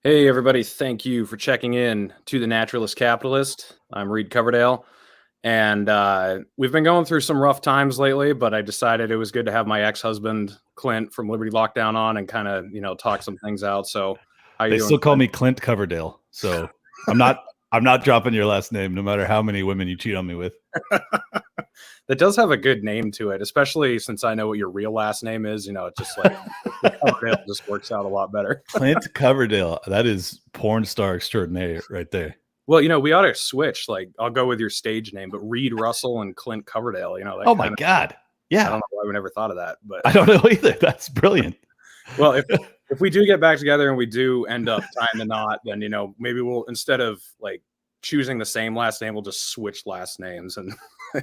Hey, everybody. Thank you for checking in to The Naturalist Capitalist. I'm Reed Coverdale, and we've been going through some rough times lately, but I decided it was good to have my ex-husband, Clint, from Liberty Lockdown on and kind of, talk some things out. So how you They doing, still call Clint? me Clint Coverdale, so I'm not I'm not dropping your last name, no matter how many women you cheat on me with. That does have a good name to it, especially since I know what your real last name is. It just like the Coverdale just works out a lot better. Clint Coverdale, that is porn star extraordinaire right there. Well, we ought to switch. Like, I'll go with your stage name, but Reed Russell and Clint Coverdale, that Oh my kind of, God. I don't Yeah. know why we never thought of that, but I don't know either. That's brilliant. well, if we do get back together and we do end up tying the knot, then maybe we'll, instead of like choosing the same last name, we'll just switch last names and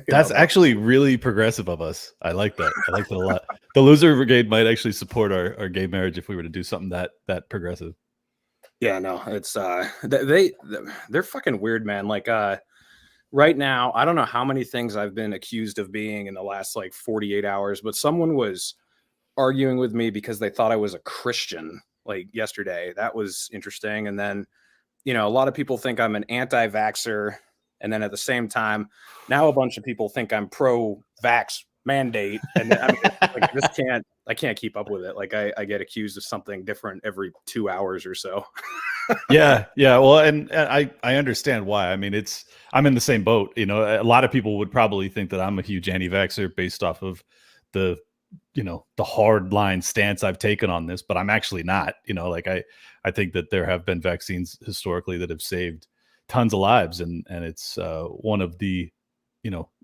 That's actually really progressive of us. I like that. I like that a lot. The Loser Brigade might actually support our gay marriage if we were to do something that progressive. yeah, no, it's they're fucking weird, man. Like right now, I don't know how many things I've been accused of being in the last like 48 hours, but someone was arguing with me because they thought I was a Christian like yesterday. That was interesting. And then, a lot of people think I'm an anti-vaxxer. And then at the same time, now a bunch of people think I'm pro-vax mandate. And then, I mean, like, I can't keep up with it. Like I get accused of something different every 2 hours or so. Yeah. Well, and I understand why. I mean, I'm in the same boat. A lot of people would probably think that I'm a huge anti-vaxxer based off of the the hard line stance I've taken on this, but I'm actually not. Like I think that there have been vaccines historically that have saved tons of lives, and it's one of the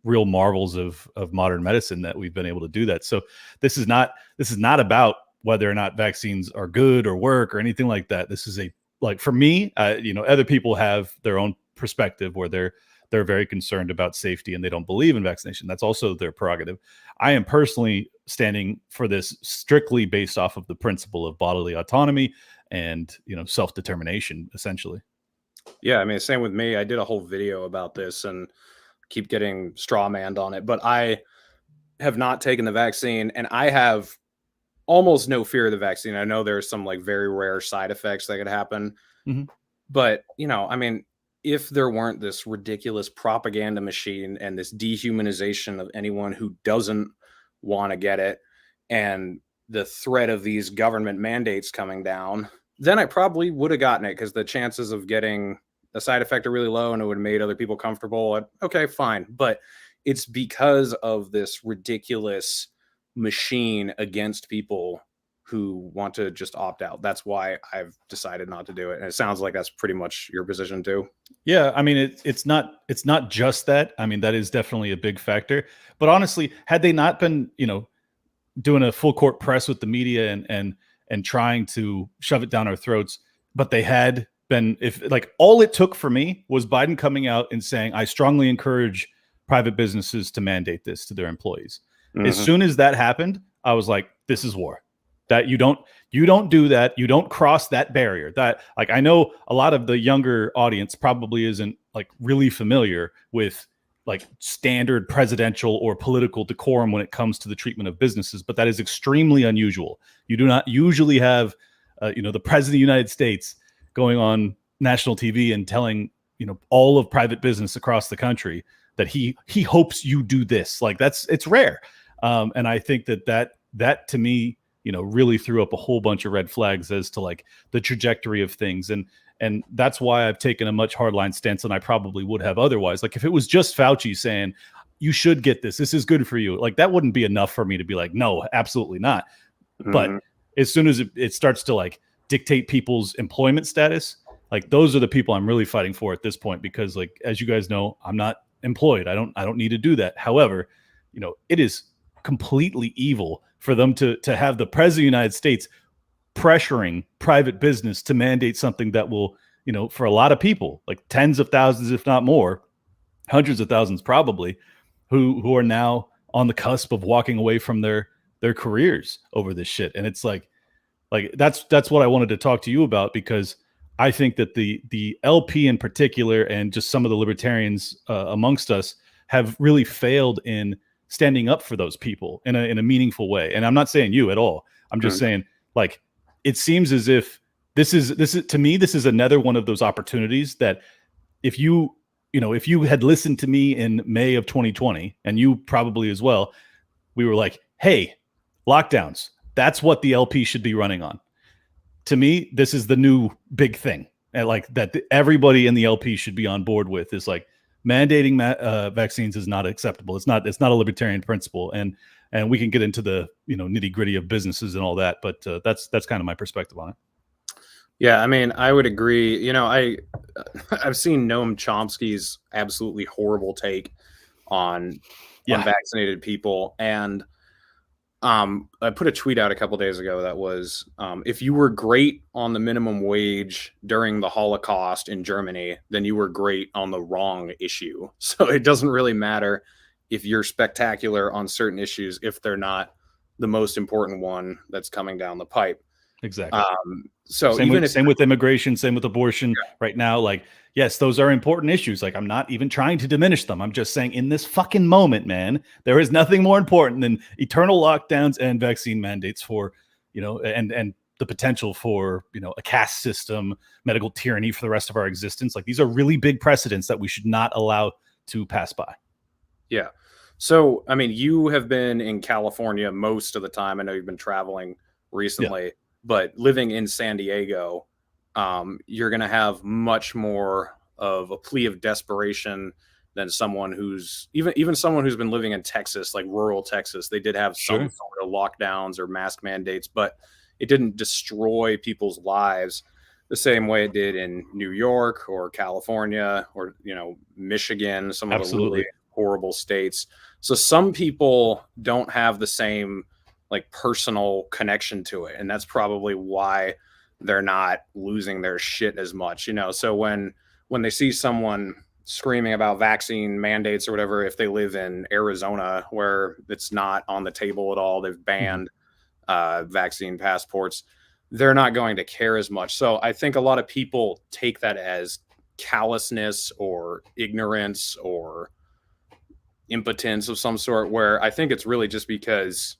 real marvels of modern medicine that we've been able to do that. So this is not about whether or not vaccines are good or work or anything like that. This is like for me, other people have their own perspective where they're very concerned about safety and they don't believe in vaccination. That's also their prerogative. I am personally standing for this strictly based off of the principle of bodily autonomy and self-determination, essentially. Yeah, I mean, same with me. I did a whole video about this and keep getting straw manned on it, but I have not taken the vaccine and I have almost no fear of the vaccine. I know there's some like very rare side effects that could happen, Mm-hmm. but I mean, if there weren't this ridiculous propaganda machine and this dehumanization of anyone who doesn't want to get it and the threat of these government mandates coming down, then I probably would have gotten it because the chances of getting a side effect are really low and it would have made other people comfortable. Okay, fine. But it's because of this ridiculous machine against people who want to just opt out. That's why I've decided not to do it. And it sounds like that's pretty much your position too. Yeah, I mean it's not just that. I mean that is definitely a big factor. But honestly, had they not been doing a full court press with the media and trying to shove it down our throats, but they had been, if like all it took for me was Biden coming out and saying, I strongly encourage private businesses to mandate this to their employees. As Mm-hmm. soon as that happened, I was like, this is war. That you don't do that. You don't cross that barrier. That, like, I know a lot of the younger audience probably isn't like really familiar with like standard presidential or political decorum when it comes to the treatment of businesses, but that is extremely unusual. You do not usually have, the president of the United States going on national TV and telling all of private business across the country that he hopes you do this. Like it's rare, and I think that to me, really threw up a whole bunch of red flags as to like the trajectory of things. And that's why I've taken a much hardline stance than I probably would have otherwise. Like if it was just Fauci saying, you should get this is good for you, like that wouldn't be enough for me to be like, no, absolutely not. But Mm-hmm. as soon as it starts to like dictate people's employment status, like those are the people I'm really fighting for at this point, because like, as you guys know, I'm not employed. I don't need to do that. However, it is completely evil for them to have the president of the United States pressuring private business to mandate something that will, for a lot of people, like tens of thousands, if not more, hundreds of thousands probably, who are now on the cusp of walking away from their careers over this shit. And it's like that's what I wanted to talk to you about, because I think that the LP in particular and just some of the libertarians amongst us have really failed in standing up for those people in a meaningful way. And I'm not saying you at all. I'm just saying, like, it seems as if this is to me, this is another one of those opportunities that if you if you had listened to me in May of 2020, and you probably as well, we were like, hey, lockdowns, that's what the LP should be running on. To me, this is the new big thing, and like that everybody in the LP should be on board with, is like mandating vaccines is not acceptable. It's not a libertarian principle, and we can get into the nitty gritty of businesses and all that, but that's kind of my perspective on it. Yeah, I mean, I would agree. I've seen Noam Chomsky's absolutely horrible take on unvaccinated people, and I put a tweet out a couple days ago that was, if you were great on the minimum wage during the Holocaust in Germany, then you were great on the wrong issue. So it doesn't really matter if you're spectacular on certain issues if they're not the most important one that's coming down the pipe. Exactly. So same with immigration, same with abortion right now. Like, yes, those are important issues. Like, I'm not even trying to diminish them. I'm just saying in this fucking moment, man, there is nothing more important than eternal lockdowns and vaccine mandates for, and the potential for, a caste system, medical tyranny for the rest of our existence. Like, these are really big precedents that we should not allow to pass by. Yeah. So, I mean, you have been in California most of the time. I know you've been traveling recently. Yeah. But living in San Diego, you're going to have much more of a plea of desperation than someone who's even someone who's been living in Texas, like rural Texas. They did have some sort of lockdowns or mask mandates, but it didn't destroy people's lives the same way it did in New York or California or, Michigan, some of the really horrible states. So some people don't have the same like personal connection to it, and that's probably why they're not losing their shit as much. So when they see someone screaming about vaccine mandates or whatever, if they live in Arizona where it's not on the table at all, they've banned vaccine passports, they're not going to care as much. So I think a lot of people take that as callousness or ignorance or impotence of some sort, where I think it's really just because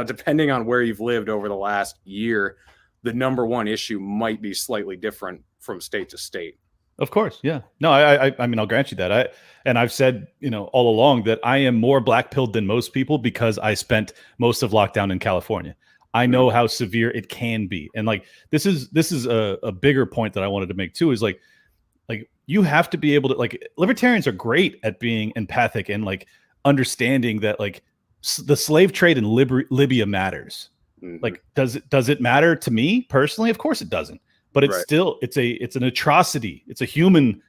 depending on where you've lived over the last year, the number one issue might be slightly different from state to state. Of course. Yeah. No, I mean, I'll grant you that. I've said, all along that I am more black-pilled than most people because I spent most of lockdown in California. I know how severe it can be. And like, this is a bigger point that I wanted to make too, is like you have to be able to, like, libertarians are great at being empathic and like understanding that like the slave trade in Libya matters. Like, does it matter to me personally? Of course it doesn't. But it's still, it's an atrocity. It's a human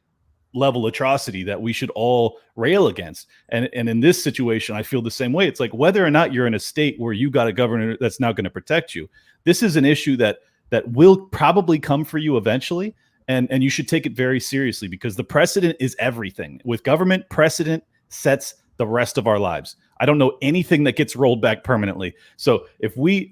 level atrocity that we should all rail against. And in this situation, I feel the same way. It's like, whether or not you're in a state where you got a governor that's now going to protect you, this is an issue that will probably come for you eventually. And you should take it very seriously, because the precedent is everything. With government, precedent sets the rest of our lives. I don't know anything that gets rolled back permanently. So if we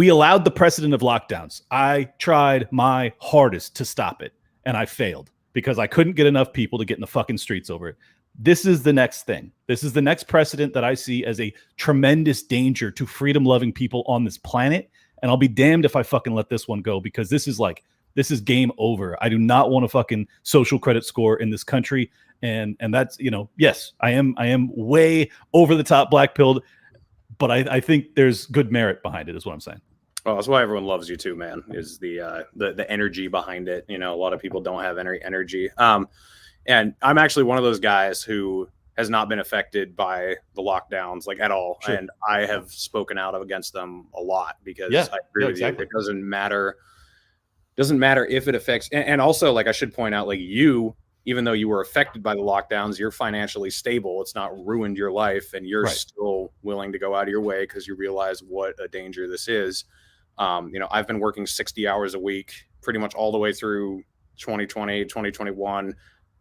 allowed the precedent of lockdowns, I tried my hardest to stop it, and I failed because I couldn't get enough people to get in the fucking streets over it. This is the next thing. This is the next precedent that I see as a tremendous danger to freedom-loving people on this planet. And I'll be damned if I fucking let this one go, because this is game over. I do not want a fucking social credit score in this country. And that's, yes, I am way over the top black-pilled, but I think there's good merit behind it, is what I'm saying. Oh, that's why everyone loves you too, man, is the energy behind it. A lot of people don't have any energy. And I'm actually one of those guys who has not been affected by the lockdowns, like, at all. Sure. And I have spoken out against them a lot, because I agree with you. It doesn't matter if it affects, and also, like, I should point out, like, you, even though you were affected by the lockdowns, you're financially stable. It's not ruined your life, and you're still willing to go out of your way because you realize what a danger this is. I've been working 60 hours a week pretty much all the way through 2020, 2021.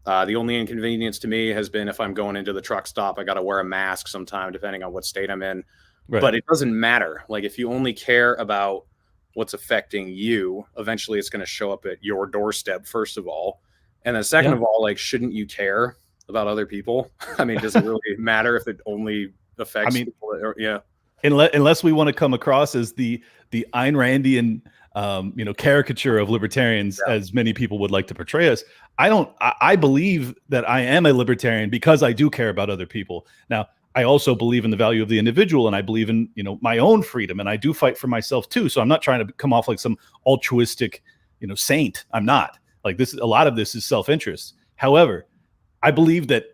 The only inconvenience to me has been if I'm going into the truck stop, I got to wear a mask sometime, depending on what state I'm in. But it doesn't matter. Like, if you only care about what's affecting you, eventually it's going to show up at your doorstep, first of all. And then second of all, like, shouldn't you care about other people? I mean, does it really matter if it only affects people? Unless we want to come across as the Ayn Randian caricature of libertarians as many people would like to portray us. I believe that I am a libertarian because I do care about other people. Now, I also believe in the value of the individual, and I believe in, my own freedom, and I do fight for myself too. So I'm not trying to come off like some altruistic, saint. I'm not. Like, a lot of this is self-interest. However, I believe that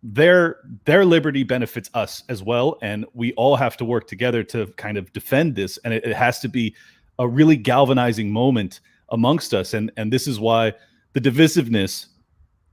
their liberty benefits us as well, and we all have to work together to kind of defend this, and it has to be a really galvanizing moment amongst us, and this is why the divisiveness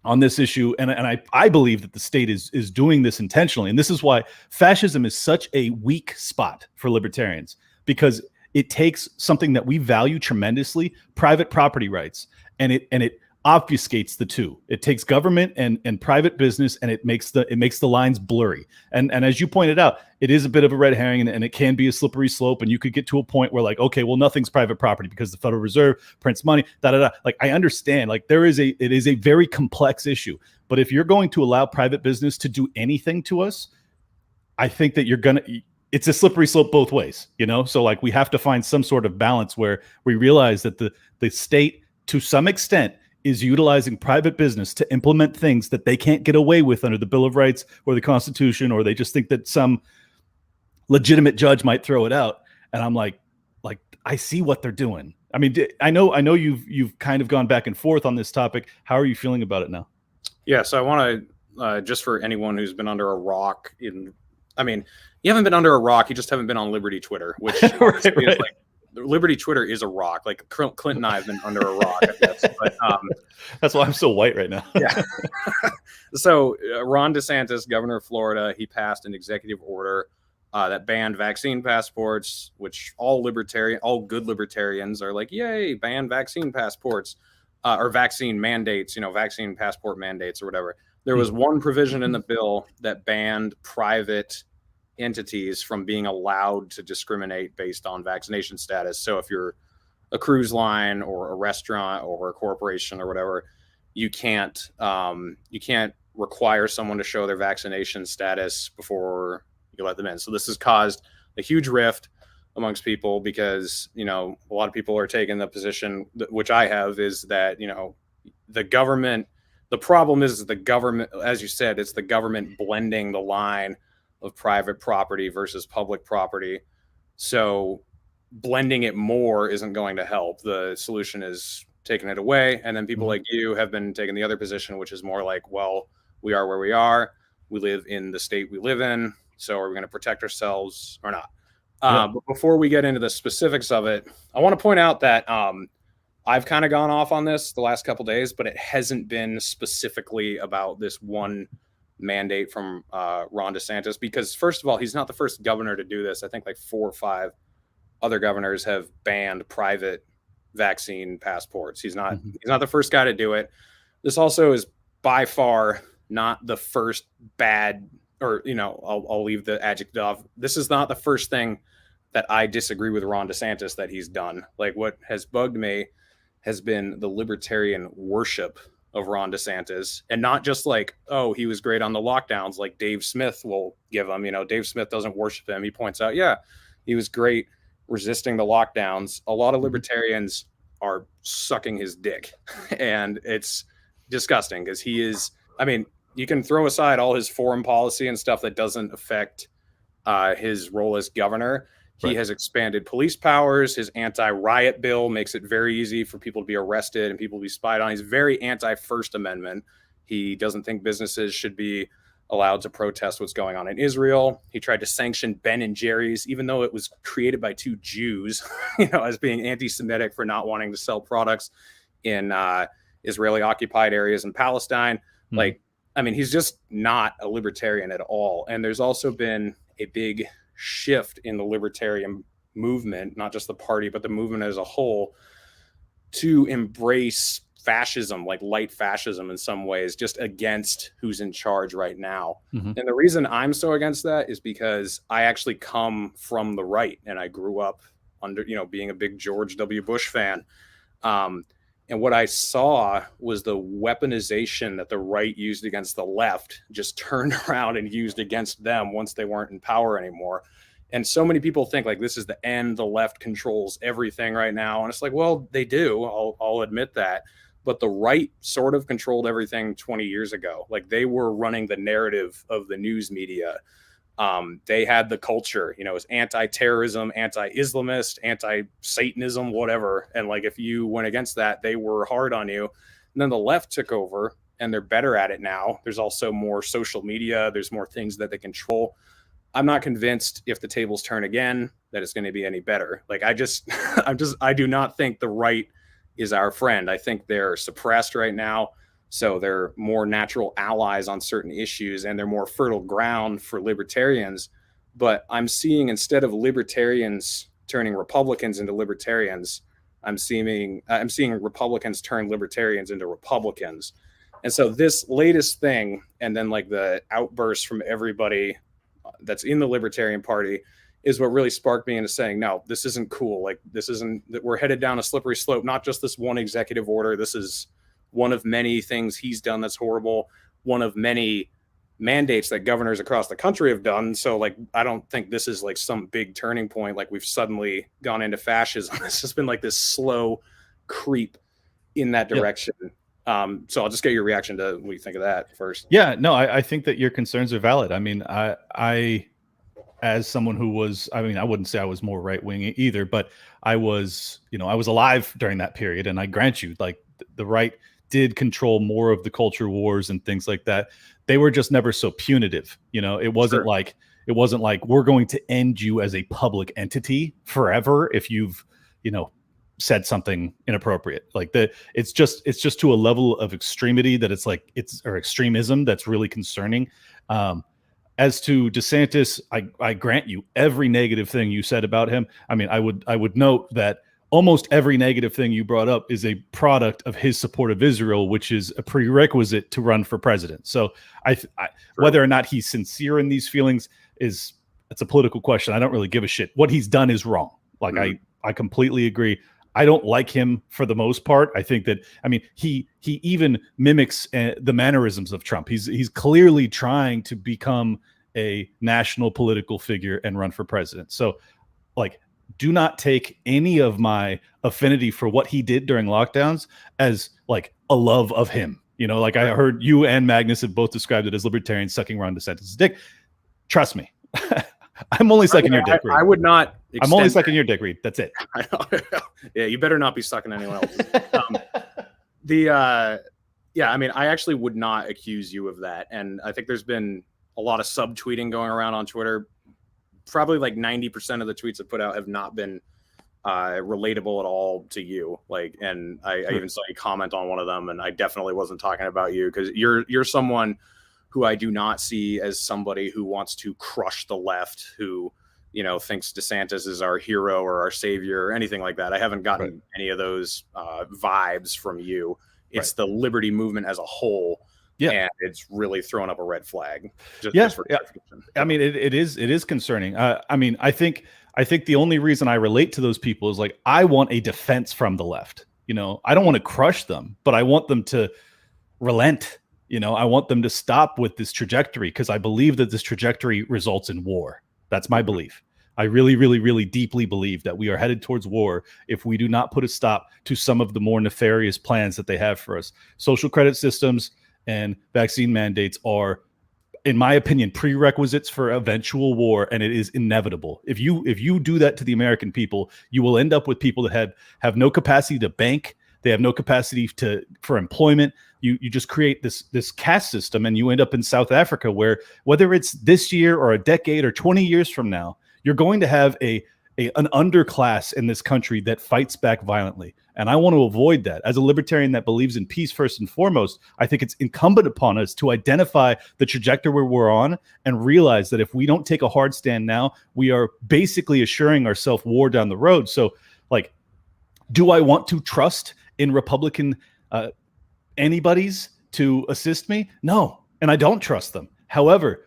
on this issue, and I believe that the state is doing this intentionally, and this is why fascism is such a weak spot for libertarians, because it takes something that we value tremendously, private property rights, and it obfuscates the two. It takes government and private business, and it makes the lines blurry. And as you pointed out, it is a bit of a red herring, and it can be a slippery slope. And you could get to a point where, like, okay, well, nothing's private property because the Federal Reserve prints money. Like, I understand. Like, it is a very complex issue. But if you're going to allow private business to do anything to us, I think that it's a slippery slope both ways. So, like, we have to find some sort of balance where we realize that the state, to some extent, is utilizing private business to implement things that they can't get away with under the Bill of Rights or the Constitution, or they just think that some legitimate judge might throw it out. And I'm like, I see what they're doing. I mean, I know you've kind of gone back and forth on this topic. How are you feeling about it now? Yeah, so I want to, just for anyone who's been under a rock, you haven't been under a rock, you just haven't been on Liberty Twitter, which right. is like, Liberty Twitter is a rock. Like, Clint and I have been under a rock, I guess. But that's why I'm so white right now. Yeah. So Ron DeSantis, governor of Florida, he passed an executive order that banned vaccine passports, which all good libertarians are like, yay, ban vaccine passports, or vaccine mandates, vaccine passport mandates or whatever. There was one provision in the bill that banned private entities from being allowed to discriminate based on vaccination status. So if you're a cruise line or a restaurant or a corporation or whatever, you can't require someone to show their vaccination status before you let them in. So this has caused a huge rift amongst people because, a lot of people are taking the position, which I have, is that, the government, the problem is the government, as you said, it's the government blending the line of private property versus public property. So blending it more isn't going to help. The solution is taking it away. And then people like you have been taking the other position, which is more like, well, we are where we are. We live in the state we live in. So are we going to protect ourselves or not? But before we get into the specifics of it, I want to point out that I've kind of gone off on this the last couple of days, but it hasn't been specifically about this one mandate from Ron DeSantis, because first of all, he's not the first governor to do this. I think like 4 or 5 other governors have banned private vaccine passports. He's not the first guy to do it. This also is by far not the first bad, or I'll leave the adjective off. This is not the first thing that I disagree with Ron DeSantis that he's done. Like, what has bugged me has been the libertarian worship of Ron DeSantis, and not just like, oh, he was great on the lockdowns, like Dave Smith will give him. Dave Smith doesn't worship him. He points out, yeah, he was great resisting the lockdowns. A lot of libertarians are sucking his dick, and it's disgusting because he is. You can throw aside all his foreign policy and stuff that doesn't affect his role as governor. He has expanded police powers. His anti-riot bill makes it very easy for people to be arrested and people to be spied on. He's very anti-First Amendment. He doesn't think businesses should be allowed to protest what's going on in Israel. He tried to sanction Ben and Jerry's, even though it was created by 2 Jews, as being anti-Semitic for not wanting to sell products in Israeli-occupied areas in Palestine. He's just not a libertarian at all. And there's also been a big shift in the libertarian movement, not just the party, but the movement as a whole, to embrace fascism, like light fascism in some ways, just against who's in charge right now. And the reason I'm so against that is because I actually come from the right, and I grew up under, being a big George W. Bush fan. And what I saw was the weaponization that the right used against the left just turned around and used against them once they weren't in power anymore. And so many people think like this is the end, the left controls everything right now. And it's like, well, they do. I'll admit that. But the right sort of controlled everything 20 years ago. Like they were running the narrative of the news media. They had the culture, you know, it was anti-terrorism, anti-Islamist, anti-Satanism, whatever. And like if you went against that, they were hard on you. And then the left took over and they're better at it now. There's also more social media. There's more things that they control. I'm not convinced if the tables turn again that it's going to be any better. Like I do not think the right is our friend. I think they're suppressed right now. So they're more natural allies on certain issues and they're more fertile ground for libertarians. But I'm seeing instead of libertarians turning Republicans into libertarians, I'm seeing Republicans turn libertarians into Republicans. And so this latest thing, and then like the outbursts from everybody that's in the Libertarian Party, is what really sparked me into saying, no, this isn't cool. Like this isn't, that we're headed down a slippery slope, not just this one executive order. This is one of many things he's done that's horrible, one of many mandates that governors across the country have done. So like, I don't think this is like some big turning point. Like we've suddenly gone into fascism. It's just been like this slow creep in that direction. Yep. So I'll just get your reaction to what you think of that first. Yeah, no, I think that your concerns are valid. I mean, I as someone who was, I mean, I wouldn't say I was more right wing either, but I was, you know, I was alive during that period. And I grant you, like the right did control more of the culture wars and things like that. They were just never so punitive. You know, it wasn't like we're going to end you as a public entity forever if you've, you know, said something inappropriate. Like it's just to a level of extremity that it's like or extremism that's really concerning. As to DeSantis, I grant you every negative thing you said about him. I mean, I would note that almost every negative thing you brought up is a product of his support of Israel, which is a prerequisite to run for president. So whether or not he's sincere in these feelings it's a political question. I don't really give a shit. What he's done is wrong. Like I completely agree. I don't like him for the most part. I think that, I mean, he even mimics the mannerisms of Trump. He's clearly trying to become a national political figure and run for president. So like, do not take any of my affinity for what he did during lockdowns as like a love of him. You know, like I heard you and Magnus have both described it as libertarians sucking Ron DeSantis' dick. Trust me. I'm only sucking your dick, Reed. I would not. I'm only sucking your dick, Reed. That's it. Yeah, you better not be sucking anyone else's. Yeah, I mean, I actually would not accuse you of that. And I think there's been a lot of subtweeting going around on Twitter. Probably like 90% of the tweets I put out have not been relatable at all to you. Like, and I even saw you comment on one of them, and I definitely wasn't talking about you because you're someone who I do not see as somebody who wants to crush the left, who, you know, thinks DeSantis is our hero or our savior or anything like that. I haven't gotten any of those vibes from you. It's the liberty movement as a whole. Yeah, and it's really thrown up a red flag. Just for clarification. I mean, it is concerning. I mean, I think the only reason I relate to those people is like I want a defense from the left. You know, I don't want to crush them, but I want them to relent. You know, I want them to stop with this trajectory because I believe that this trajectory results in war. That's my belief. I really, really, really deeply believe that we are headed towards war if we do not put a stop to some of the more nefarious plans that they have for us. Social credit systems and vaccine mandates are, in my opinion, prerequisites for eventual war, and it is inevitable. If you do that to the American people, you will end up with people that have no capacity to bank. They have no capacity for employment. You just create this caste system, and you end up in South Africa, where whether it's this year or a decade or 20 years from now, you're going to have an underclass in this country that fights back violently. And I want to avoid that. As a libertarian that believes in peace first and foremost, I think it's incumbent upon us to identify the trajectory we're on and realize that if we don't take a hard stand now, we are basically assuring ourselves war down the road. So, like, do I want to trust in Republican anybody's to assist me? No, and I don't trust them. However,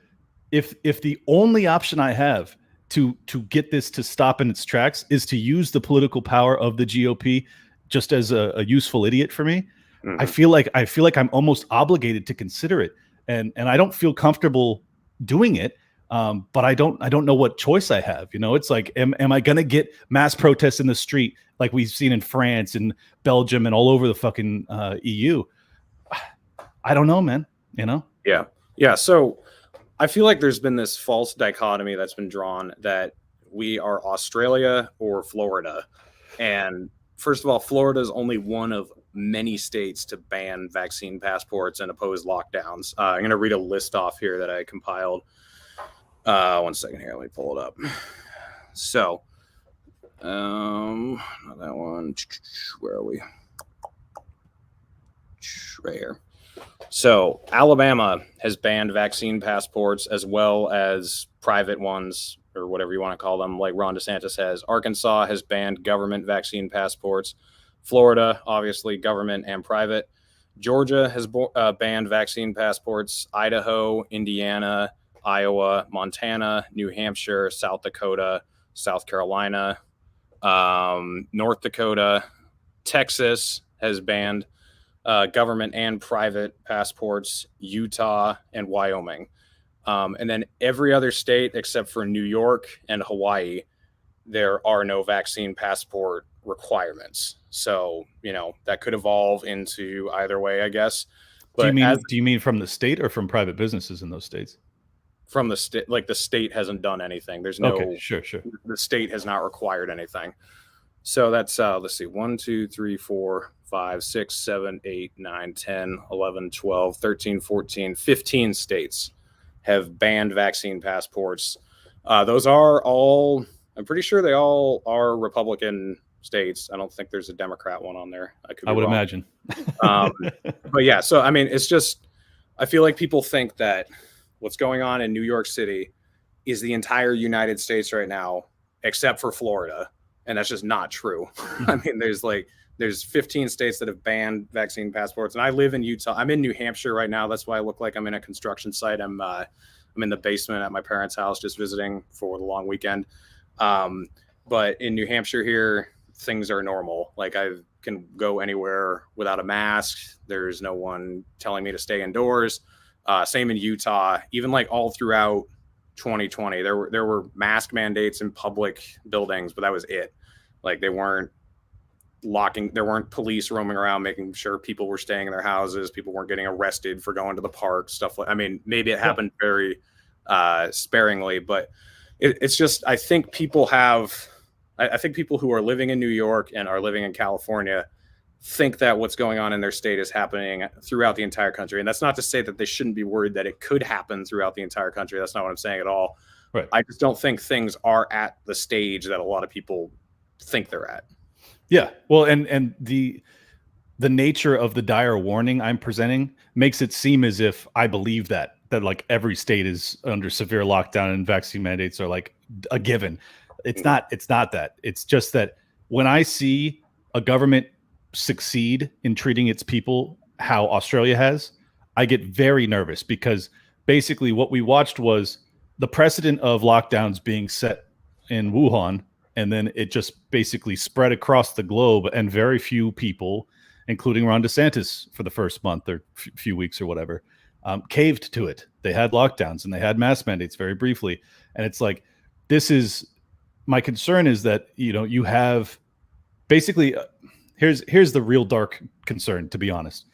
if the only option I have to get this to stop in its tracks is to use the political power of the GOP just as a useful idiot for me, I feel like I'm almost obligated to consider it, and I don't feel comfortable doing it. But I don't know what choice I have. It's like, am I going to get mass protests in the street like we've seen in France and Belgium and all over the fucking EU? I don't know, man. Yeah. Yeah. So I feel like there's been this false dichotomy that's been drawn that we are Australia or Florida. And first of all, Florida is only one of many states to ban vaccine passports and oppose lockdowns. I'm going to read a list off here that I compiled. 1 second here. Let me pull it up. So, not that one. Where are we? Right here. So Alabama has banned vaccine passports as well as private ones, or whatever you want to call them, like Ron DeSantis has. Arkansas has banned government vaccine passports. Florida, obviously, government and private. Georgia has banned vaccine passports. Idaho, Indiana, Iowa, Montana, New Hampshire, South Dakota, South Carolina, North Dakota, Texas has banned government and private passports, Utah and Wyoming. And then every other state except for New York and Hawaii, there are no vaccine passport requirements. So, that could evolve into either way, I guess. But do you mean from the state or from private businesses in those states? From the state, like the state hasn't done anything. There's no, okay, sure. The state has not required anything. So that's, let's see, 1, 2, 3, 4, 5, 6, 7, 8, 9, 10, 11, 12, 13, 14, 15 states have banned vaccine passports. Those are all, I'm pretty sure they all are Republican states. I don't think there's a Democrat one on there. I would imagine. But yeah, so I mean, it's just, I feel like people think that what's going on in New York City is the entire United States right now, except for Florida. And that's just not true. I mean, there's 15 states that have banned vaccine passports, and I live in Utah. I'm in New Hampshire right now. That's why I look like I'm in a construction site. I'm in the basement at my parents' house, just visiting for the long weekend. But in New Hampshire here, things are normal. Like I can go anywhere without a mask. There's no one telling me to stay indoors. Same in Utah. Even like all throughout 2020, there were mask mandates in public buildings, but that was it. Like there weren't police roaming around making sure people were staying in their houses. People weren't getting arrested for going to the park, stuff like, I mean, maybe it happened very sparingly, but it's just, I think people who are living in New York and are living in California think that what's going on in their state is happening throughout the entire country. And that's not to say that they shouldn't be worried that it could happen throughout the entire country. That's not what I'm saying at all. Right. I just don't think things are at the stage that a lot of people think they're at. Yeah. Well, and the nature of the dire warning I'm presenting makes it seem as if I believe that like every state is under severe lockdown and vaccine mandates are like a given. It's not that. It's just that when I see a government succeed in treating its people how Australia has, I get very nervous, because basically what we watched was the precedent of lockdowns being set in Wuhan, and then it just basically spread across the globe, and very few people, including Ron DeSantis for the first month or few weeks or whatever, caved to it. They had lockdowns and they had mask mandates very briefly. And it's like, my concern is that, you have basically, here's the real dark concern, to be honest.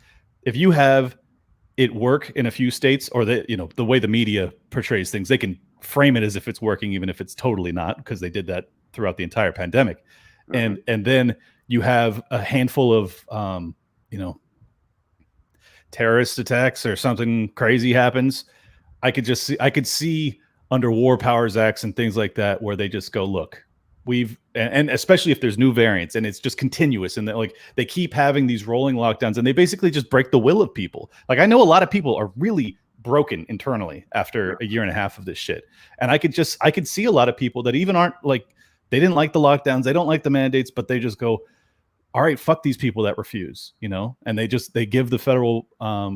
If you have it work in a few states, or the way the media portrays things, they can frame it as if it's working, even if it's totally not, because they did that throughout the entire pandemic. Mm-hmm. And then you have a handful of, terrorist attacks or something crazy happens. I could see under War Powers Acts and things like that, where they just go, look, and especially if there's new variants and it's just continuous, and they keep having these rolling lockdowns, and they basically just break the will of people. Like, I know a lot of people are really broken internally after a year and a half of this shit. And I could see a lot of people that even aren't like, they didn't like the lockdowns, they don't like the mandates, but they just go, all right, fuck these people that refuse, and they give the federal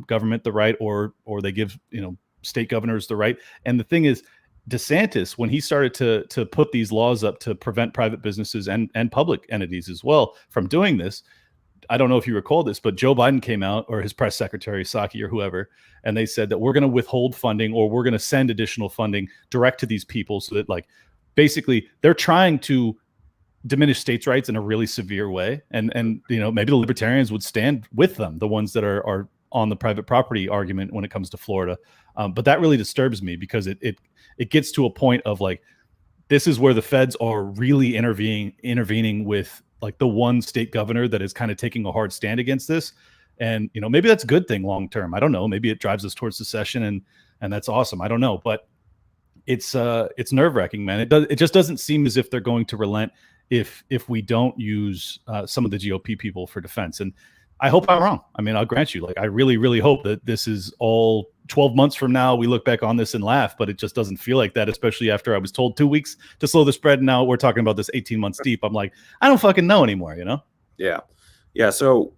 government the right, or they give, state governors the right. And the thing is, DeSantis, when he started to put these laws up to prevent private businesses and public entities as well from doing this, I don't know if you recall this, but Joe Biden came out, or his press secretary, Psaki, or whoever, and they said that we're going to withhold funding, or we're going to send additional funding direct to these people, so that, like, basically they're trying to diminish states' rights in a really severe way. And maybe the libertarians would stand with them, the ones that are on the private property argument when it comes to Florida. But that really disturbs me, because it gets to a point of, like, this is where the feds are really intervening with, like, the one state governor that is kind of taking a hard stand against this. And maybe that's a good thing long term. I don't know. Maybe it drives us towards secession, and that's awesome. I don't know, but it's nerve wracking, man. It just doesn't seem as if they're going to relent if we don't use some of the GOP people for defense. And I hope I'm wrong. I mean, I'll grant you, like, I really, really hope that this is all 12 months from now, we look back on this and laugh, but it just doesn't feel like that, especially after I was told 2 weeks to slow the spread. And now we're talking about this 18 months deep. I'm like, I don't fucking know anymore, Yeah. Yeah. So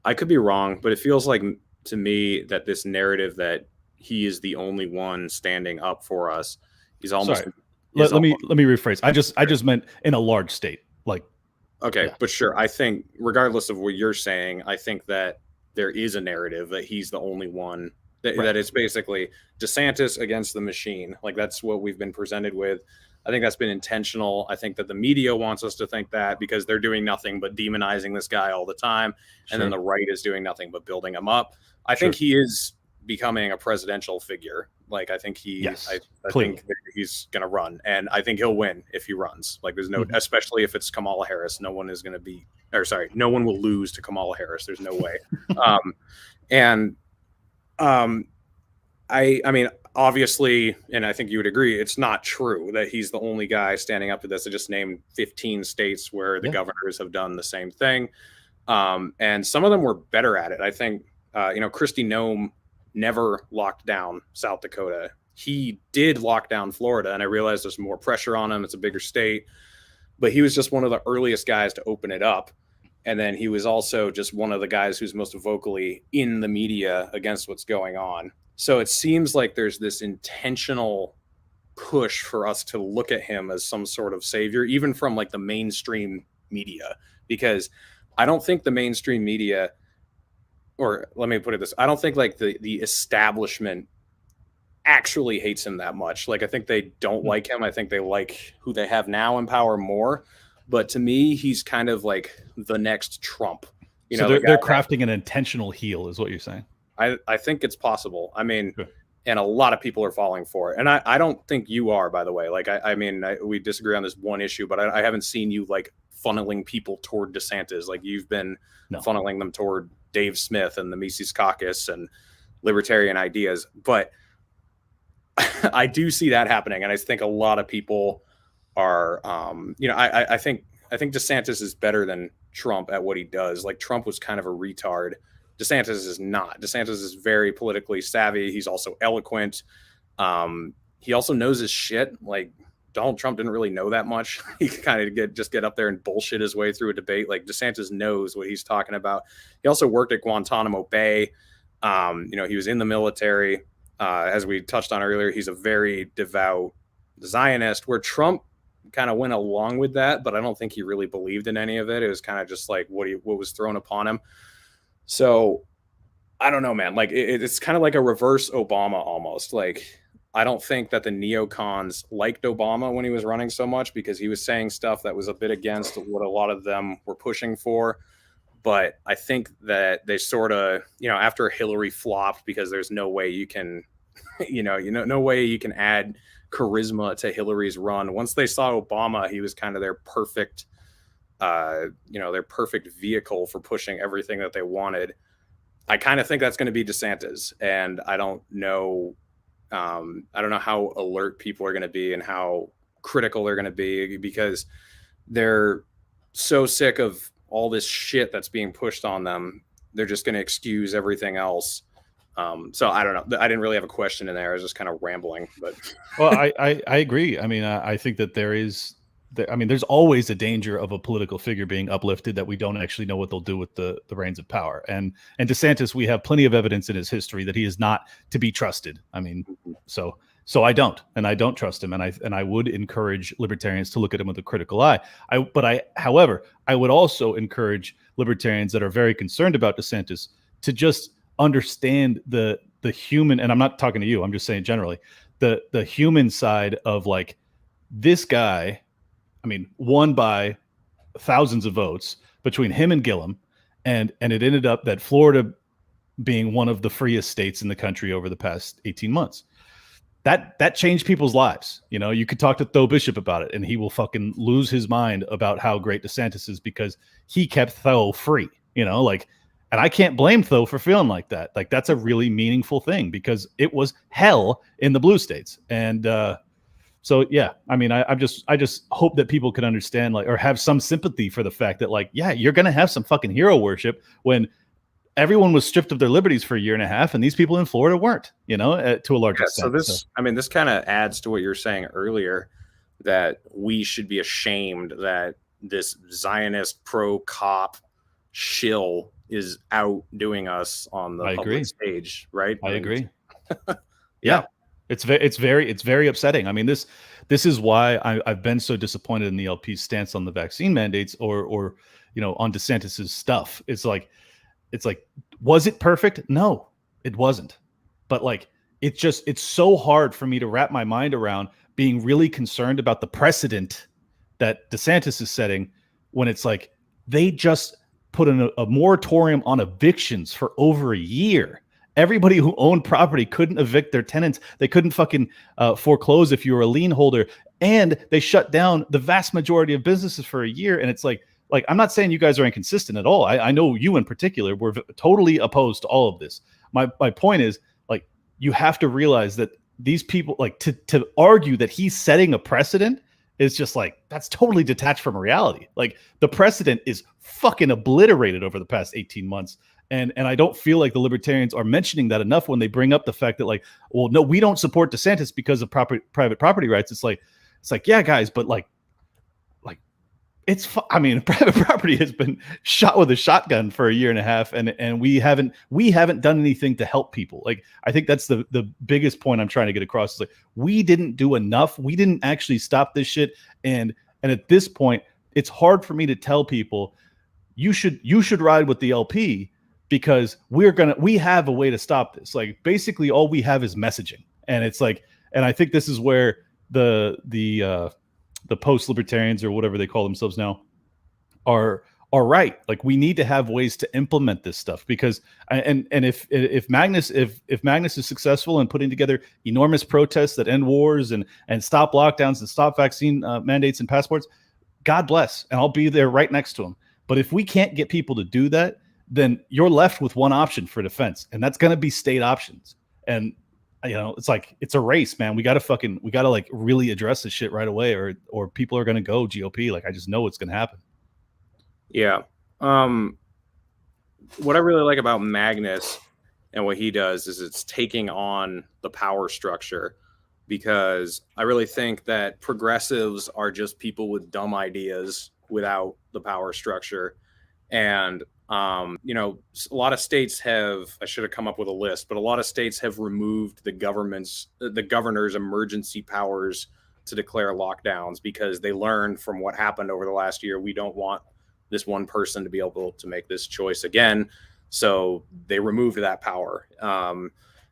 I could be wrong, but it feels like to me that this narrative that he is the only one standing up for us, he's almost. Sorry. Let me rephrase. I just meant in a large state. Like, okay, yeah. But sure, I think regardless of what you're saying, I think that there is a narrative that he's the only one that it's basically DeSantis against the machine. Like, that's what we've been presented with. I think that's been intentional. I think that the media wants us to think that, because they're doing nothing but demonizing this guy all the time. Sure. And then the right is doing nothing but building him up. I think he is becoming a presidential figure. Like, I think I think he's going to run, and I think he'll win if he runs. Like, there's no, especially if it's Kamala Harris, no one is going to be, no one will lose to Kamala Harris. There's no way. I mean, obviously, and I think you would agree, it's not true that he's the only guy standing up to this. I just named 15 states where the governors have done the same thing. And some of them were better at it. I think, Kristi Noem never locked down South Dakota. He did lock down Florida, and I realized there's more pressure on him. It's a bigger state, but he was just one of the earliest guys to open it up. And then he was also just one of the guys who's most vocally in the media against what's going on. So it seems like there's this intentional push for us to look at him as some sort of savior, even from, like, the mainstream media, because I don't think the mainstream media, or let me put it this, I don't think, like, the establishment actually hates him that much. Like, I think they don't like him. I think they like who they have now in power more. But to me, he's kind of like the next Trump. So they're crafting an intentional heel, is what you're saying? I think it's possible. I mean, and a lot of people are falling for it. And I don't think you are, by the way. Like, we disagree on this one issue, but I haven't seen you, like, funneling people toward DeSantis. Like, you've been funneling them toward Dave Smith and the Mises Caucus and libertarian ideas. But I do see that happening. And I think a lot of people are, I think DeSantis is better than Trump at what he does. Like, Trump was kind of a retard. DeSantis is not. DeSantis is very politically savvy. He's also eloquent. He also knows his shit. Like, Donald Trump didn't really know that much. He could kind of get up there and bullshit his way through a debate. Like, DeSantis knows what he's talking about. He also worked at Guantanamo Bay. He was in the military. As we touched on earlier, he's a very devout Zionist, where Trump kind of went along with that, but I don't think he really believed in any of it. It was kind of just like what was thrown upon him. So I don't know, man. Like, it's kind of like a reverse Obama almost. Like, I don't think that the neocons liked Obama when he was running so much, because he was saying stuff that was a bit against what a lot of them were pushing for. But I think that they sort of, after Hillary flopped, because there's no way you can, no way you can add charisma to Hillary's run. Once they saw Obama, he was kind of their perfect vehicle for pushing everything that they wanted. I kind of think that's going to be DeSantis, and I don't know how alert people are going to be and how critical they're going to be, because they're so sick of all this shit that's being pushed on them. They're just going to excuse everything else. So I don't know. I didn't really have a question in there. I was just kind of rambling, but. Well, I agree. I mean, I think that there's always a danger of a political figure being uplifted that we don't actually know what they'll do with the reins of power. And DeSantis, we have plenty of evidence in his history that he is not to be trusted. I mean, so So I don't, and I don't trust him, and I would encourage libertarians to look at him with a critical eye. However, I would also encourage libertarians that are very concerned about DeSantis to just understand the human, and I'm not talking to you, I'm just saying generally, the human side of like this guy. I mean, won by thousands of votes between him and Gillum, and it ended up that Florida being one of the freest states in the country over the past 18 months. That changed people's lives. You know, you could talk to Tho Bishop about it, and he will fucking lose his mind about how great DeSantis is because he kept Tho free. You know, like, and I can't blame Tho for feeling like that. Like, that's a really meaningful thing because it was hell in the blue states. And so yeah, I mean, I just hope that people can understand, like, or have some sympathy for the fact that, like, yeah, you're gonna have some fucking hero worship when everyone was stripped of their liberties for a year and a half, and these people in Florida weren't, you know, to a large extent. I mean, this kind of adds to what you were saying earlier, that we should be ashamed that this Zionist pro-cop shill is outdoing us on the public stage, right? I agree. Yeah. It's very upsetting. I mean, this is why I've been so disappointed in the LP's stance on the vaccine mandates or you know, on DeSantis's stuff. It's like, was it perfect? No, it wasn't. But like, it's so hard for me to wrap my mind around being really concerned about the precedent that DeSantis is setting when it's like they just put in a moratorium on evictions for over a year. Everybody who owned property couldn't evict their tenants. They couldn't fucking foreclose if you were a lien holder. And they shut down the vast majority of businesses for a year. And it's like, I'm not saying you guys are inconsistent at all. I know you in particular were totally opposed to all of this. My point is, like, you have to realize that these people, like, to argue that he's setting a precedent is just like, that's totally detached from reality. Like, the precedent is fucking obliterated over the past 18 months. And I don't feel like the libertarians are mentioning that enough when they bring up the fact that, like, well, no, we don't support DeSantis because of private property rights. It's like, yeah, guys, but like I mean, private property has been shot with a shotgun for a year and a half, and we haven't done anything to help people. Like, I think that's the biggest point I'm trying to get across. Is like, we didn't do enough. We didn't actually stop this shit. And at this point, it's hard for me to tell people you should ride with the LP because we have a way to stop this. Like, basically all we have is messaging. And it's like, and I think this is where the post-libertarians, or whatever they call themselves now, are right. Like, we need to have ways to implement this stuff because, and if Magnus is successful in putting together enormous protests that end wars and stop lockdowns and stop vaccine mandates and passports, God bless, and I'll be there right next to him. But if we can't get people to do that, then you're left with one option for defense, and that's going to be state options. And you know, it's like, it's a race, man. We got to like really address this shit right away, or people are going to go GOP. Like, I just know it's going to happen. Yeah. What I really like about Magnus and what he does is it's taking on the power structure, because I really think that progressives are just people with dumb ideas without the power structure. And you know, a lot of states have, I should have come up with a list, but a lot of states have removed the governor's emergency powers to declare lockdowns because they learned from what happened over the last year. We don't want this one person to be able to make this choice again. So they removed that power.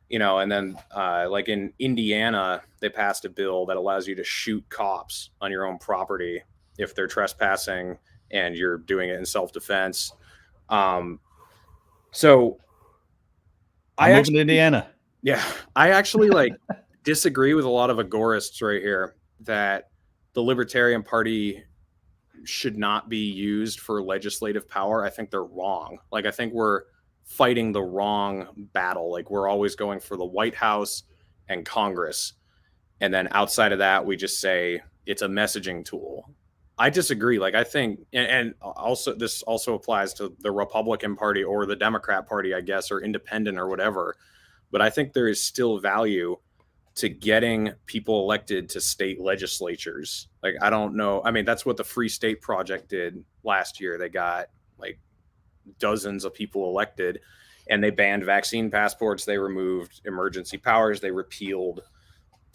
You know, and then like in Indiana, they passed a bill that allows you to shoot cops on your own property if they're trespassing and you're doing it in self-defense. So I'm moving to Indiana. Yeah, I actually like disagree with a lot of agorists right here that the Libertarian Party should not be used for legislative power. I think they're wrong. Like, I think we're fighting the wrong battle. Like, we're always going for the White House and Congress. And then outside of that, we just say it's a messaging tool. I disagree. Like, I think, and also this also applies to the Republican Party or the Democrat Party, I guess, or independent or whatever. But I think there is still value to getting people elected to state legislatures. Like, I don't know. I mean, that's what the Free State Project did last year. They got like dozens of people elected, and they banned vaccine passports. They removed emergency powers. They repealed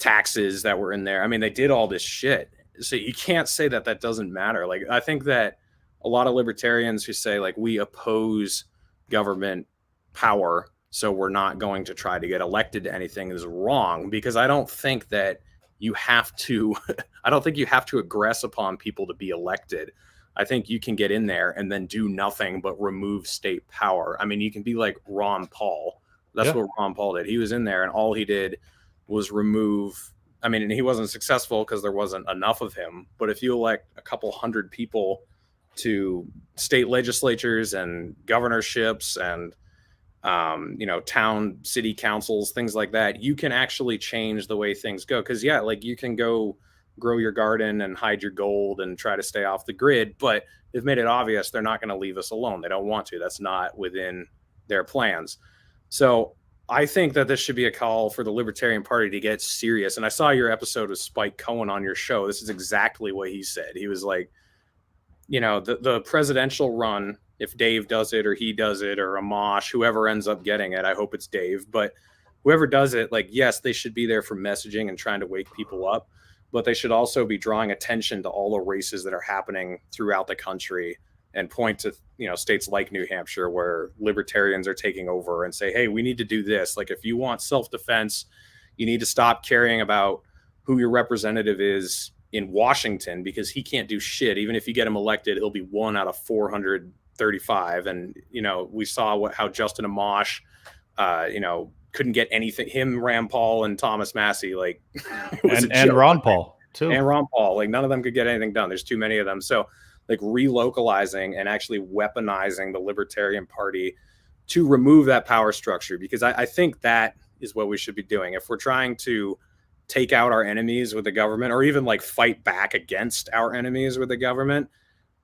taxes that were in there. I mean, they did all this shit. So you can't say that that doesn't matter. Like, I think that a lot of libertarians who say, like, we oppose government power, so we're not going to try to get elected to anything, is wrong, because I don't think that you have to, I don't think you have to aggress upon people to be elected. I think you can get in there and then do nothing but remove state power. I mean, you can be like Ron Paul. That's what Ron Paul did. He was in there and all he did was remove. I mean, and he wasn't successful because there wasn't enough of him. But if you elect a couple hundred people to state legislatures and governorships and town city councils, things like that, you can actually change the way things go. Because like you can go grow your garden and hide your gold and try to stay off the grid, but they've made it obvious they're not going to leave us alone. They don't want to. That's not within their plans. So I think that this should be a call for the Libertarian Party to get serious. And I saw your episode with Spike Cohen on your show. This is exactly what he said. He was like, the presidential run, if Dave does it or he does it or Amash, whoever ends up getting it, I hope it's Dave, but whoever does it, like, yes, they should be there for messaging and trying to wake people up, but they should also be drawing attention to all the races that are happening throughout the country and point to, states like New Hampshire where libertarians are taking over and say, hey, we need to do this. Like, if you want self-defense, you need to stop caring about who your representative is in Washington, because he can't do shit. Even if you get him elected, he'll be 1 out of 435. And, we saw how Justin Amash, couldn't get anything. Him, Rand Paul, and Thomas Massey, like, and Ron Paul too. And Ron Paul, like, none of them could get anything done. There's too many of them. So, like, relocalizing and actually weaponizing the Libertarian Party to remove that power structure, because I think that is what we should be doing. If we're trying to take out our enemies with the government, or even like fight back against our enemies with the government,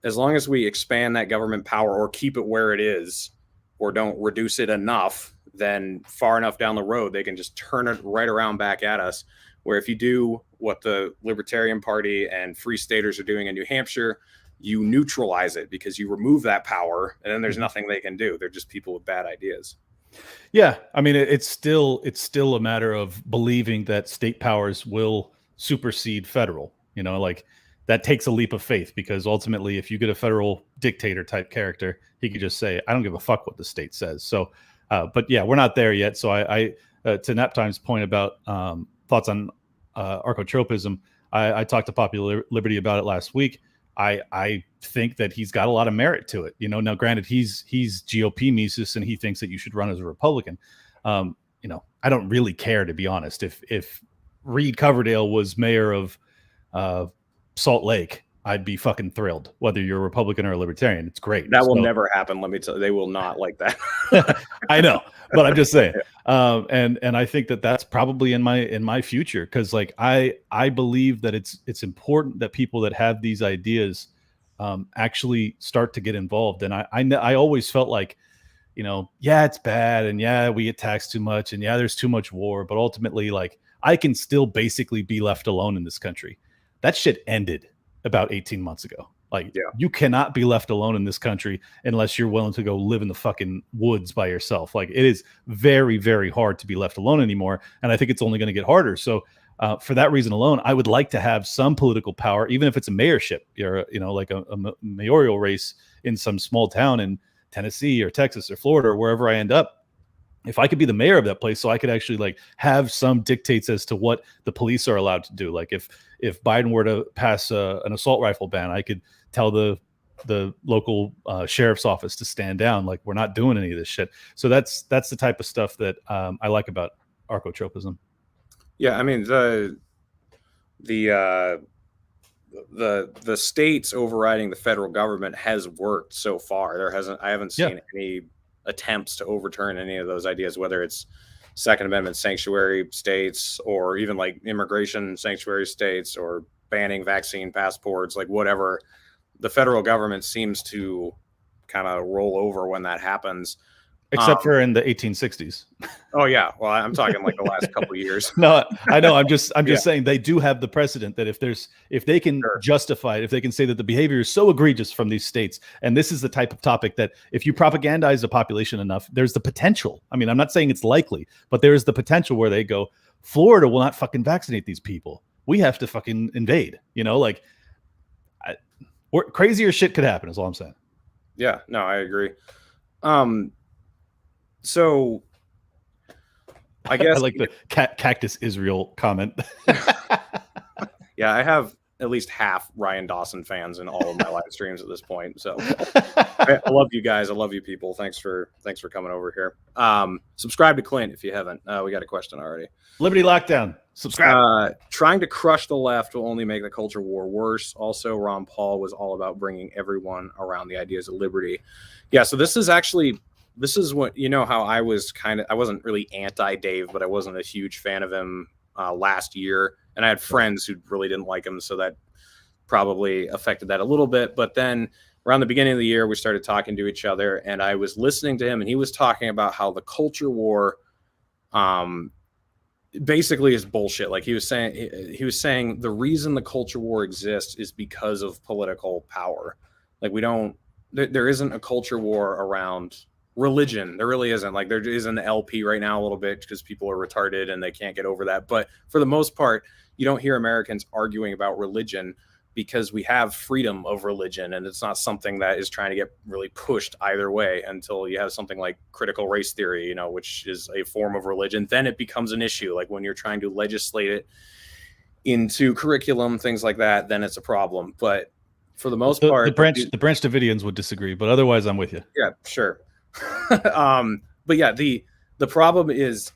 as long as we expand that government power or keep it where it is or don't reduce it enough, then far enough down the road, they can just turn it right around back at us. Where if you do what the Libertarian Party and Free Staters are doing in New Hampshire, you neutralize it because you remove that power, and then there's nothing they can do. They're just people with bad ideas. Yeah, I mean, it's still a matter of believing that state powers will supersede federal. Like, that takes a leap of faith, because ultimately, if you get a federal dictator type character, he could just say, I don't give a fuck what the state says. So, but yeah, we're not there yet. So I to Naptime's point about thoughts on archotropism, I talked to Popular Liberty about it last week. I think that he's got a lot of merit to it. Now granted, he's GOP Mises and he thinks that you should run as a Republican. I don't really care, to be honest. If Reed Coverdale was mayor of Salt Lake, I'd be fucking thrilled, whether you're a Republican or a Libertarian. It's great. That will never happen. Let me tell you, they will not like that. I know, but I'm just saying. And I think that that's probably in my future. Cause like, I believe that it's important that people that have these ideas, actually start to get involved. And I always felt like, it's bad. And yeah, we get taxed too much. And yeah, there's too much war, but ultimately, like, I can still basically be left alone in this country. That shit ended about 18 months ago. Like, you cannot be left alone in this country unless you're willing to go live in the fucking woods by yourself. Like, it is very, very hard to be left alone anymore. And I think it's only going to get harder. So for that reason alone, I would like to have some political power, even if it's a mayorship or, like a mayoral race in some small town in Tennessee or Texas or Florida or wherever I end up. If I could be the mayor of that place, so I could actually like have some dictates as to what the police are allowed to do. Like, if Biden were to pass an assault rifle ban, I could tell the local sheriff's office to stand down. Like, we're not doing any of this shit. So that's the type of stuff that I like about archotropism. Yeah, I mean, the states overriding the federal government has worked so far. I haven't seen any attempts to overturn any of those ideas, whether it's Second Amendment sanctuary states or even like immigration sanctuary states or banning vaccine passports, like whatever. The federal government seems to kind of roll over when that happens. Except for in the 1860s. Oh yeah. Well, I'm talking like the last couple of years. No, I know. I'm just saying they do have the precedent that if they can justify it, if they can say that the behavior is so egregious from these states, and this is the type of topic that if you propagandize the population enough, there's the potential. I mean, I'm not saying it's likely, but there is the potential where they go, Florida will not fucking vaccinate these people. We have to fucking invade, you know, like crazier shit could happen is all I'm saying. Yeah, no, I agree. So I guess I like the cactus Israel comment. Yeah, I have at least half Ryan Dawson fans in all of my live streams at this point. So I love you guys. I love you people. Thanks for coming over here. Subscribe to Clint if you haven't. We got a question already. Liberty Lockdown. Subscribe. Trying to crush the left will only make the culture war worse. Also, Ron Paul was all about bringing everyone around the ideas of liberty. Yeah, so this is what, you know, how I wasn't really anti-Dave, but I wasn't a huge fan of him last year. And I had friends who really didn't like him, so that probably affected that a little bit. But then around the beginning of the year, we started talking to each other, and I was listening to him, and he was talking about how the culture war basically is bullshit. Like he was saying the reason the culture war exists is because of political power. Like there isn't a culture war around religion. There really isn't. Like there is an LP right now a little bit because people are retarded and they can't get over that. But for the most part, you don't hear Americans arguing about religion because we have freedom of religion, and it's not something that is trying to get really pushed either way until you have something like critical race theory, you know, which is a form of religion. Then it becomes an issue. Like when you're trying to legislate it into curriculum, things like that, then it's a problem. But for the most part, the branch Davidians would disagree, but otherwise I'm with you. Yeah, sure. But yeah, the problem is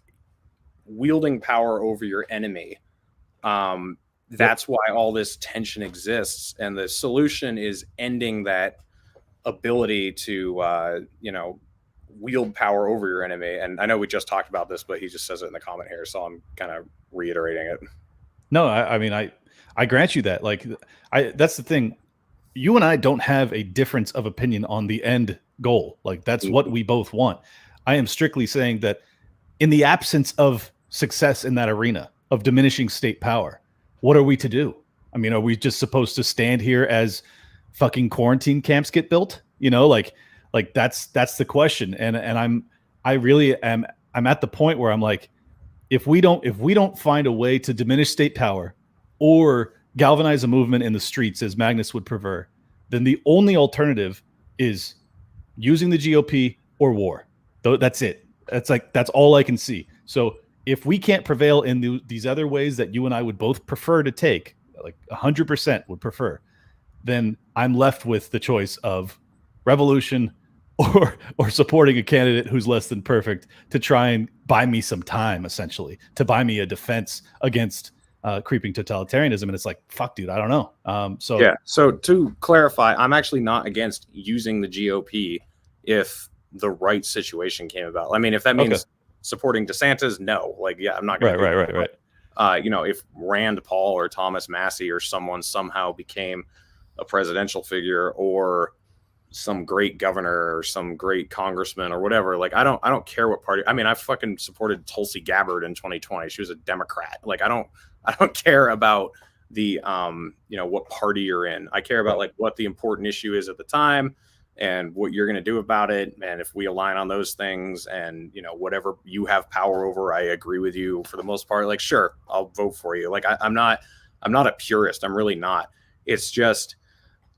wielding power over your enemy. That's why all this tension exists, and the solution is ending that ability to wield power over your enemy. And I know we just talked about this, but he just says it in the comment here, so I'm kind of reiterating it. No, I mean I grant you that. Like that's the thing. You and I don't have a difference of opinion on the end goal. Like that's what we both want. I am strictly saying that in the absence of success in that arena of diminishing state power, what are we to do? I mean, are we just supposed to stand here as fucking quarantine camps get built? You know, like that's the question. And I'm at the point where I'm like, if we don't find a way to diminish state power or galvanize a movement in the streets as Magnus would prefer, then the only alternative is using the GOP or war. That's it. That's all I can see. So if we can't prevail in these other ways that you and I would both prefer to take, like 100% would prefer, then I'm left with the choice of revolution or supporting a candidate who's less than perfect to try and buy me some time, essentially, to buy me a defense against creeping totalitarianism. And it's like, fuck, dude, I don't know. So to clarify, I'm actually not against using the GOP if the right situation came about. I mean, if that means supporting DeSantis, no. Like, yeah, I'm not going to. Right. If Rand Paul or Thomas Massey or someone somehow became a presidential figure or some great governor or some great congressman or whatever, like I don't care what party. I mean, I fucking supported Tulsi Gabbard in 2020. She was a Democrat. Like I don't care about the what party you're in. I care about like what the important issue is at the time and what you're going to do about it. And if we align on those things and, whatever you have power over, I agree with you for the most part. Like, sure, I'll vote for you. Like, I'm not a purist. I'm really not. It's just,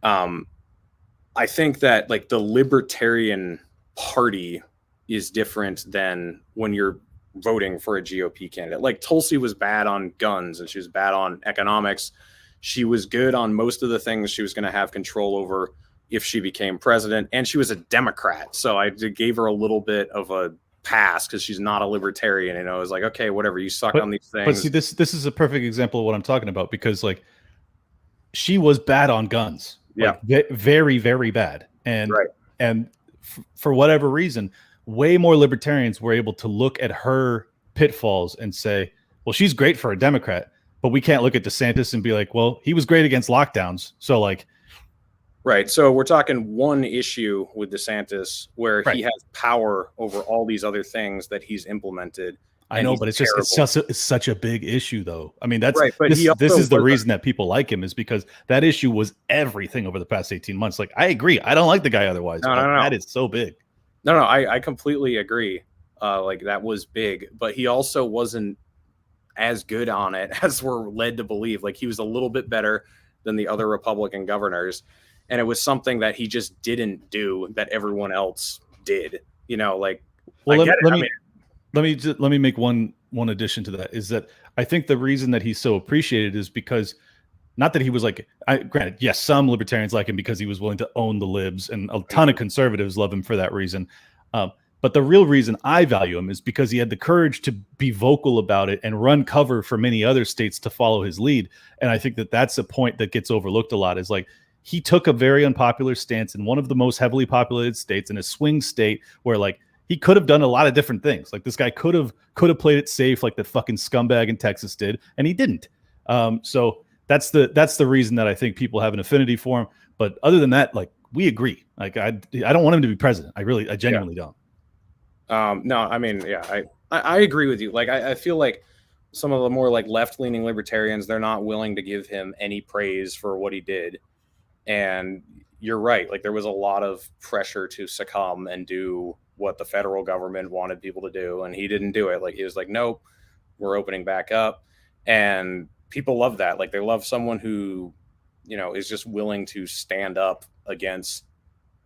I think that like the Libertarian Party is different than when you're voting for a GOP candidate. Like Tulsi was bad on guns and she was bad on economics. She was good on most of the things she was going to have control over if she became president, and she was a Democrat. So I gave her a little bit of a pass because she's not a libertarian. And I was like, okay, whatever, you suck on these things. But see, this is a perfect example of what I'm talking about, because like she was bad on guns. Yeah. Like, very, very bad. And for whatever reason, way more libertarians were able to look at her pitfalls and say, well, she's great for a Democrat, but we can't look at DeSantis and be like, well, he was great against lockdowns. So like, right. So we're talking one issue with DeSantis where he has power over all these other things that he's implemented. I know, but it's such a big issue, though. I mean, that's right. But this is the reason that people like him, is because that issue was everything over the past 18 months. Like, I agree. I don't like the guy otherwise. No. That is so big. No, I completely agree. Like that was big, but he also wasn't as good on it as we're led to believe. Like, he was a little bit better than the other Republican governors, and it was something that he just didn't do that everyone else did. You know, like, Well, I get it. let me make one addition to that, is that I think the reason that he's so appreciated is because, not that he was like, granted, yes, some libertarians like him because he was willing to own the libs, and a ton of conservatives love him for that reason. But the real reason I value him is because he had the courage to be vocal about it and run cover for many other states to follow his lead. And I think that that's a point that gets overlooked a lot, is like, he took a very unpopular stance in one of the most heavily populated states, in a swing state where, like, he could have done a lot of different things. Like, this guy could have played it safe, like the fucking scumbag in Texas did, and he didn't. So that's the reason that I think people have an affinity for him. But other than that, like, we agree. Like, I don't want him to be president. I genuinely don't. No, I mean, yeah, I agree with you. Like, I feel like some of the more like left-leaning libertarians, they're not willing to give him any praise for what he did. And you're right. Like, there was a lot of pressure to succumb and do what the federal government wanted people to do, and he didn't do it. Like, he was like, nope, we're opening back up. And people love that. Like, they love someone who, you know, is just willing to stand up against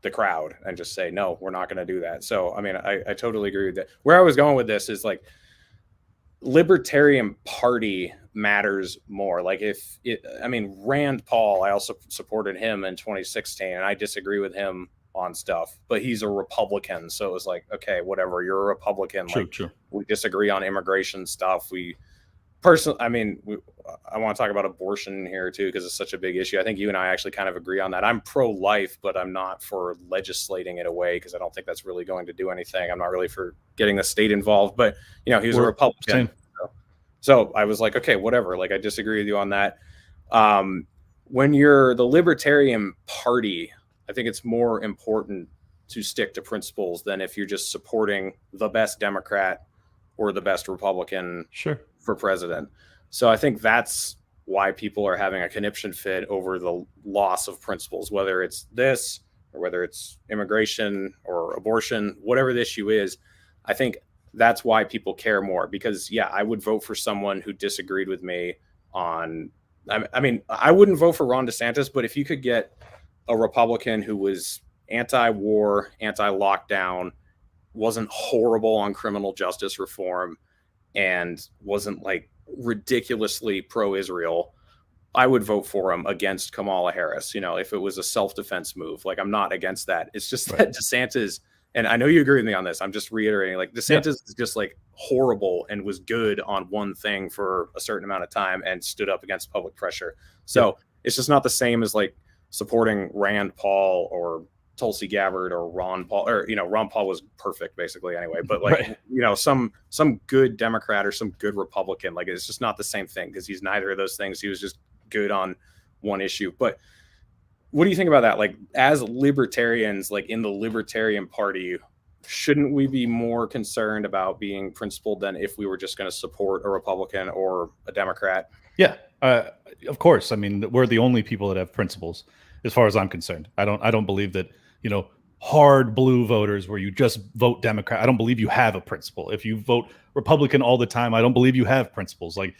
the crowd and just say, no, we're not going to do that. So, I mean, I totally agree with that. Where I was going with this is, like, Libertarian Party matters more. Like, Rand Paul, I also supported him in 2016, and I disagree with him on stuff, but he's a Republican. So it was like, okay, whatever, you're a Republican. True, like, true. We disagree on immigration stuff. I want to talk about abortion here too, because it's such a big issue. I think you and I actually kind of agree on that. I'm pro-life, but I'm not for legislating it away, because I don't think that's really going to do anything. I'm not really for getting the state involved, but, you know, he was a Republican. So I was like, okay, whatever. Like, I disagree with you on that. When you're the Libertarian Party, I think it's more important to stick to principles than if you're just supporting the best Democrat or the best Republican for president. So I think that's why people are having a conniption fit over the loss of principles, whether it's this or whether it's immigration or abortion, whatever the issue is. I think that's why people care more, because, yeah, I would vote for someone who disagreed with me on, I mean, I wouldn't vote for Ron DeSantis, but if you could get a Republican who was anti-war, anti-lockdown, wasn't horrible on criminal justice reform, and wasn't like ridiculously pro-Israel, I would vote for him against Kamala Harris. You know, if it was a self-defense move, like, I'm not against that. It's just that DeSantis, and I know you agree with me on this, I'm just reiterating, like, DeSantis is just like horrible and was good on one thing for a certain amount of time and stood up against public pressure. So it's just not the same as like supporting Rand Paul or Tulsi Gabbard or Ron Paul, or, you know, Ron Paul was perfect basically anyway, but like, you know, some good Democrat or some good Republican, like, it's just not the same thing, because he's neither of those things. He was just good on one issue. But what do you think about that? Like, as libertarians, like in the Libertarian Party, shouldn't we be more concerned about being principled than if we were just going to support a Republican or a Democrat? Yeah, of course. I mean, we're the only people that have principles, as far as I'm concerned. I don't believe that, you know, hard blue voters where you just vote Democrat, I don't believe you have a principle. If you vote Republican all the time, I don't believe you have principles. Like,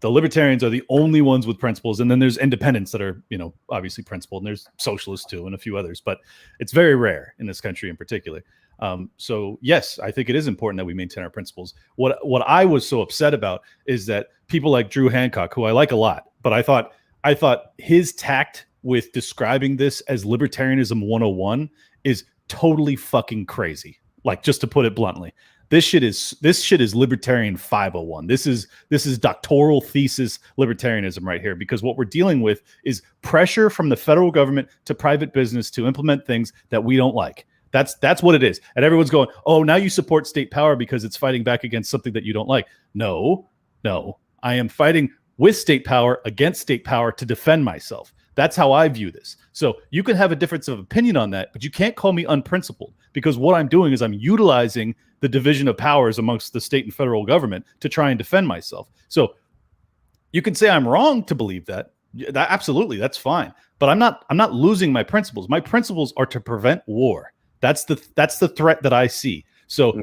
the libertarians are the only ones with principles, and then there's independents that are, you know, obviously principled, and there's socialists too, and a few others, but it's very rare in this country in particular. So yes, I think it is important that we maintain our principles. What I was so upset about is that people like Drew Hancock, who I like a lot, but I thought his tact with describing this as libertarianism 101 is totally fucking crazy. Like, just to put it bluntly, this shit is libertarian 501. This is doctoral thesis libertarianism right here, because what we're dealing with is pressure from the federal government to private business to implement things that we don't like. That's what it is. And everyone's going, oh, now you support state power because it's fighting back against something that you don't like. No, I am fighting with state power against state power to defend myself. That's how I view this. So you can have a difference of opinion on that, but you can't call me unprincipled, because what I'm doing is I'm utilizing the division of powers amongst the state and federal government to try and defend myself. So you can say I'm wrong to believe that. Absolutely, that's fine. But I'm not losing my principles. My principles are to prevent war. That's the threat that I see. So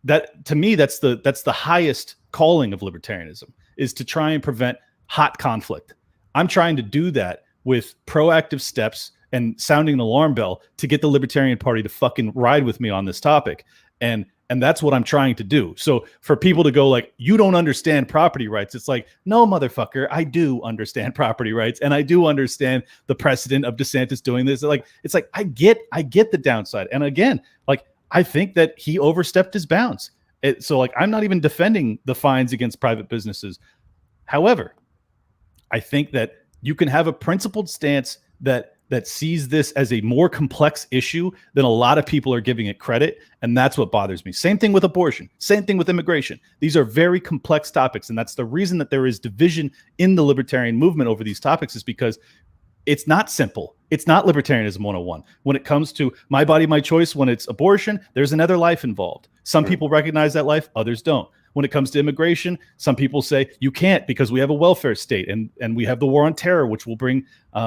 that, to me, that's the highest calling of libertarianism, is to try and prevent hot conflict. I'm trying to do that with proactive steps and sounding an alarm bell to get the Libertarian Party to fucking ride with me on this topic. And that's what I'm trying to do. So for people to go like, you don't understand property rights, it's like, no, motherfucker, I do understand property rights, and I do understand the precedent of DeSantis doing this. Like, it's like I get the downside. And again, like, I think that he overstepped his bounds. So like, I'm not even defending the fines against private businesses. However, I think that you can have a principled stance that sees this as a more complex issue than a lot of people are giving it credit. And that's what bothers me. Same thing with abortion, same thing with immigration. These are very complex topics. And that's the reason that there is division in the libertarian movement over these topics, is because it's not simple. It's not libertarianism 101. When it comes to my body, my choice, when it's abortion, there's another life involved. Some people recognize that life, others don't. When it comes to immigration, some people say you can't because we have a welfare state, and we have the war on terror, which will bring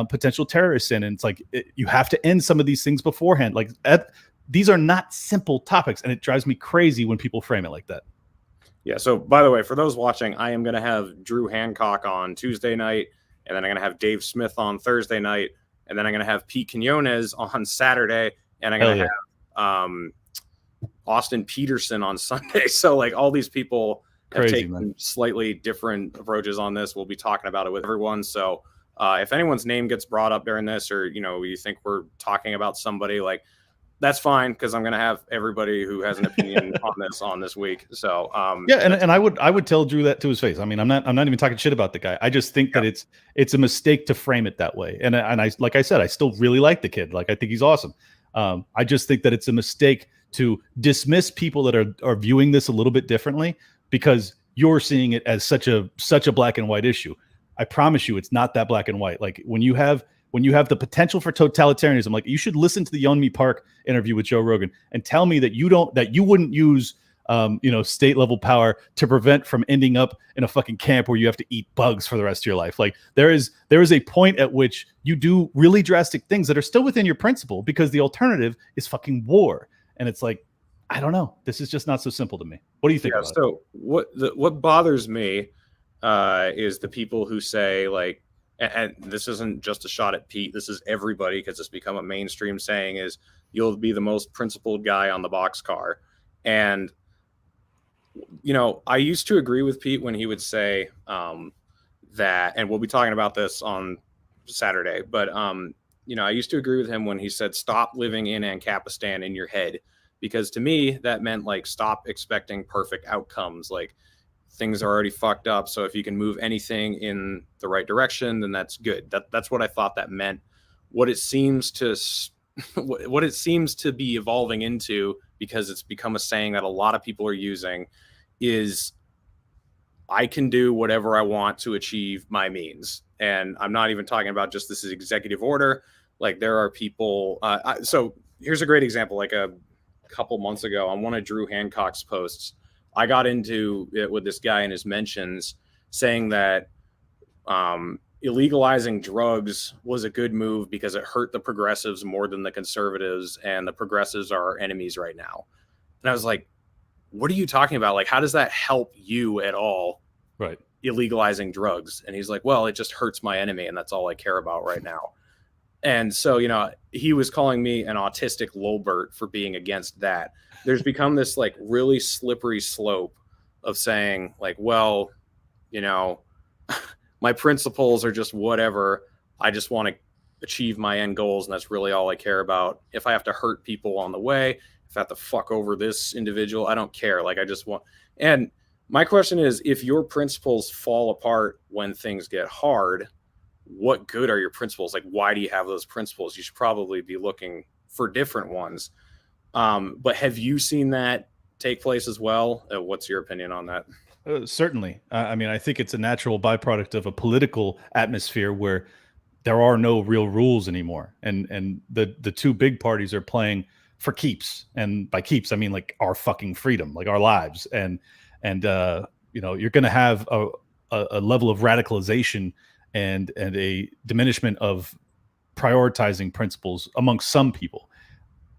potential terrorists in. And it's like, you have to end some of these things beforehand. Like, these are not simple topics, and it drives me crazy when people frame it like that. Yeah. So, by the way, for those watching, I am going to have Drew Hancock on Tuesday night, and then I'm going to have Dave Smith on Thursday night, and then I'm going to have Pete Quinones on Saturday, and I'm going to have Austin Peterson on Sunday. So like, all these people have taken slightly different approaches on this. We'll be talking about it with everyone. So if anyone's name gets brought up during this, or, you know, you think we're talking about somebody, like, that's fine, because I'm going to have everybody who has an opinion on this week. So yeah, and I would tell Drew that to his face. I mean, I'm not even talking shit about the guy. I just think that it's a mistake to frame it that way. And I, like I said, I still really like the kid. Like, I think he's awesome. I just think that it's a mistake to dismiss people that are viewing this a little bit differently because you're seeing it as such a black and white issue. I promise you, it's not that black and white. Like, when you have the potential for totalitarianism, like, you should listen to the Yeonmi Park interview with Joe Rogan and tell me that you wouldn't use state level power to prevent from ending up in a fucking camp where you have to eat bugs for the rest of your life. Like, there is a point at which you do really drastic things that are still within your principle, because the alternative is fucking war. And it's like, I don't know. This is just not so simple to me. What do you think about it? So what bothers me is the people who say, like, and this isn't just a shot at Pete, this is everybody, because it's become a mainstream saying, is you'll be the most principled guy on the boxcar. And, you know, I used to agree with Pete when he would say that, and we'll be talking about this on Saturday, but you know, I used to agree with him when he said, stop living in Ancapistan in your head, because to me, that meant, like, stop expecting perfect outcomes. Like, things are already fucked up. So if you can move anything in the right direction, then that's good. That's what I thought that meant. What it seems to be evolving into, because it's become a saying that a lot of people are using, is I can do whatever I want to achieve my means. And I'm not even talking about just this is executive order. Like, there are people. So here's a great example. Like, a couple months ago, on one of Drew Hancock's posts, I got into it with this guy in his mentions saying that illegalizing drugs was a good move because it hurt the progressives more than the conservatives, and the progressives are our enemies right now. And I was like, what are you talking about? Like, how does that help you at all? Right. Illegalizing drugs. And he's like, well, it just hurts my enemy, and that's all I care about right now. And so, you know, he was calling me an autistic lowbert for being against that. There's become this, like, really slippery slope of saying, like, well, you know, my principles are just whatever. I just want to achieve my end goals, and that's really all I care about. If I have to hurt people on the way, if I have to fuck over this individual, I don't care. Like, I just want. And my question is, if your principles fall apart when things get hard, what good are your principles? Like, why do you have those principles? You should probably be looking for different ones. But have you seen that take place as well? What's your opinion on that? Certainly. I mean, I think it's a natural byproduct of a political atmosphere where there are no real rules anymore. And the two big parties are playing for keeps. And by keeps, I mean, like, our fucking freedom, like our lives. And you know, you're going to have a level of radicalization and a diminishment of prioritizing principles amongst some people.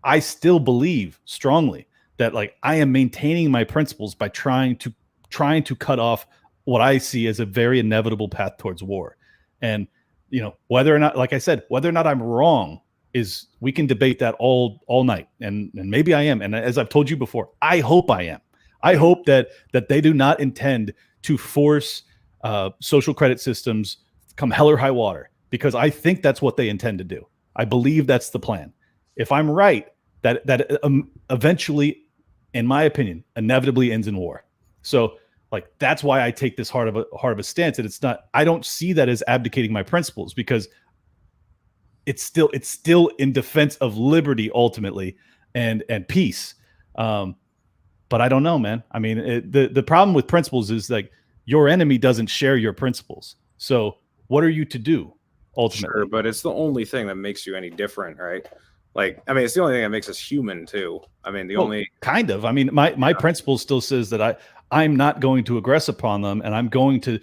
I still believe strongly that, like, I am maintaining my principles by trying to trying to cut off what I see as a very inevitable path towards war. And, you know, whether or not, like I said, whether or not I'm wrong is, we can debate that all night. And maybe I am. And as I've told you before, I hope I am. I hope that they do not intend to force social credit systems come hell or high water, because I think that's what they intend to do. I believe that's the plan. If I'm right, that eventually, in my opinion, inevitably ends in war. So, like, that's why I take this hard of a stance. And it's not, I don't see that as abdicating my principles, because it's still in defense of liberty ultimately, and peace. But I don't know, man. I mean, the problem with principles is, like, your enemy doesn't share your principles. So what are you to do ultimately? Sure, but it's the only thing that makes you any different, right? Like, I mean, it's the only thing that makes us human too. I mean, only kind of. I mean, my principle still says that I'm not going to aggress upon them, and I'm going to,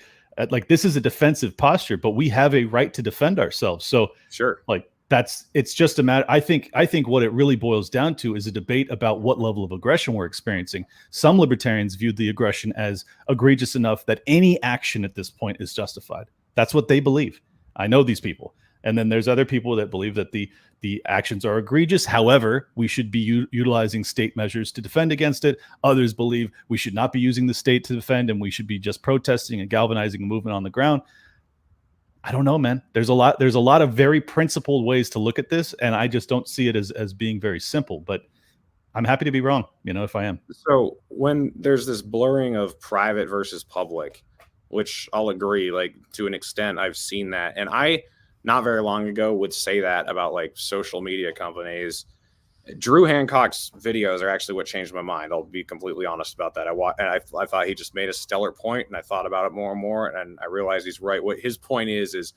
like, this is a defensive posture, but we have a right to defend ourselves. So sure, like, it's just a matter. I think what it really boils down to is a debate about what level of aggression we're experiencing. Some libertarians viewed the aggression as egregious enough that any action at this point is justified. That's what they believe. I know these people. And then there's other people that believe that the actions are egregious. However, we should be utilizing state measures to defend against it. Others believe we should not be using the state to defend, and we should be just protesting and galvanizing a movement on the ground. I don't know, man. There's a lot of very principled ways to look at this, and I just don't see it as being very simple. But I'm happy to be wrong, you know, if I am. So when there's this blurring of private versus public, which I'll agree, like, to an extent, I've seen that. And I, not very long ago, would say that about, like, social media companies. Drew Hancock's videos are actually what changed my mind. I'll be completely honest about that. I thought he just made a stellar point, and I thought about it more and more, and I realized he's right. What his point is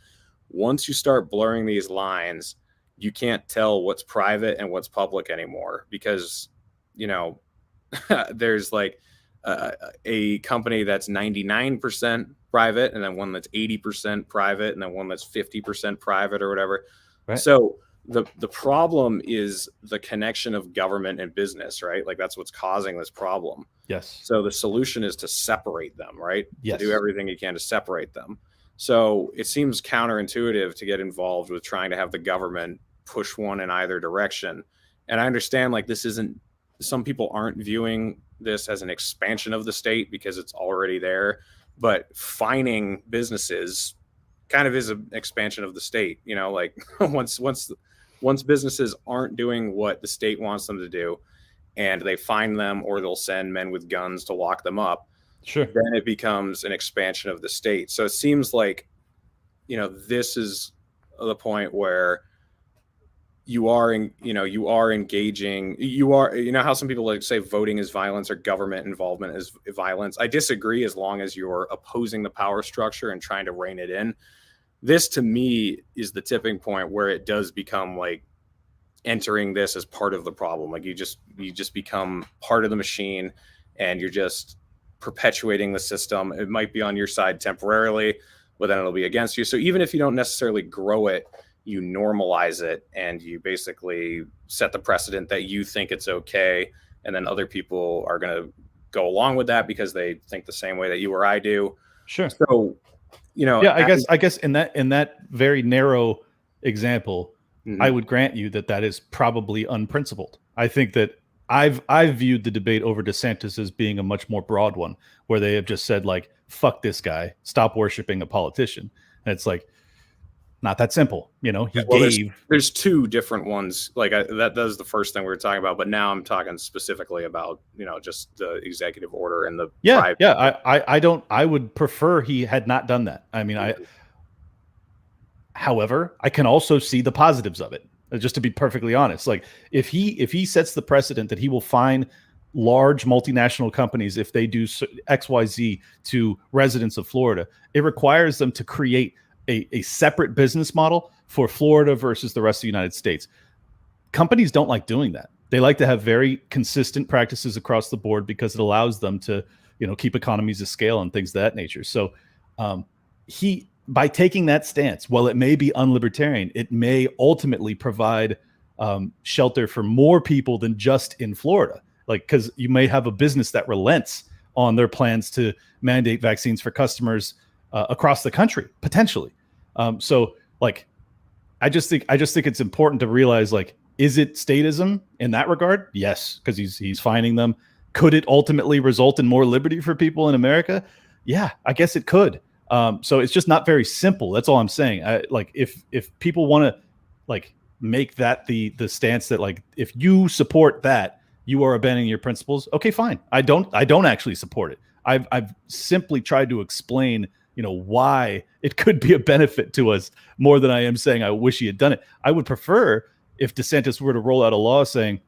once you start blurring these lines, you can't tell what's private and what's public anymore, because, you know, there's like a company that's 99% private, and then one that's 80% private, and then one that's 50% private or whatever. Right. So the problem is the connection of government and business, right? Like, that's what's causing this problem. Yes. So the solution is to separate them, right? Yes. To do everything you can to separate them. So it seems counterintuitive to get involved with trying to have the government push one in either direction. And I understand, like, this isn't, some people aren't viewing this as an expansion of the state because it's already there, but fining businesses kind of is an expansion of the state. You know, like, once businesses aren't doing what the state wants them to do, and they fine them, or they'll send men with guns to lock them up, sure, then it becomes an expansion of the state. So it seems like, you know, this is the point where you are engaging, you know how some people like say voting is violence or government involvement is violence. I disagree, as long as you're opposing the power structure and trying to rein it in. This, to me, is the tipping point where it does become like entering this as part of the problem. Like, you just become part of the machine, and you're just perpetuating the system. It might be on your side temporarily, but then it'll be against you. So even if you don't necessarily grow it, you normalize it, and you basically set the precedent that you think it's okay. And then other people are going to go along with that because they think the same way that you or I do. Sure. So, you know, yeah, I guess in that very narrow example, mm-hmm. I would grant you that is probably unprincipled. I think that I've viewed the debate over DeSantis as being a much more broad one, where they have just said, like, fuck this guy, stop worshiping a politician. And it's like, not that simple, you know. There's two different ones. Like, that was the first thing we were talking about, but now I'm talking specifically about, you know, just the executive order and the private. I would prefer he had not done that. I mean, however, I can also see the positives of it. Just to be perfectly honest, like, if he sets the precedent that he will fine large multinational companies if they do XYZ to residents of Florida, it requires them to create a separate business model for Florida versus the rest of the United States. Companies don't like doing that. They like to have very consistent practices across the board because it allows them to, you know, keep economies of scale and things of that nature. So by taking that stance, while it may be unlibertarian, it may ultimately provide shelter for more people than just in Florida. Like, because you may have a business that relents on their plans to mandate vaccines for customers across the country potentially. So like, I just think it's important to realize, like, is it statism in that regard? Yes, because he's fining them. Could it ultimately result in more liberty for people in America? Yeah, I guess it could. So it's just not very simple. That's all I'm saying. Like if people want to like make that the stance that like if you support that, you are abandoning your principles. Okay, fine. I don't actually support it. I've simply tried to explain, you know, why it could be a benefit to us more than I am saying I wish he had done it. I would prefer if DeSantis were to roll out a law saying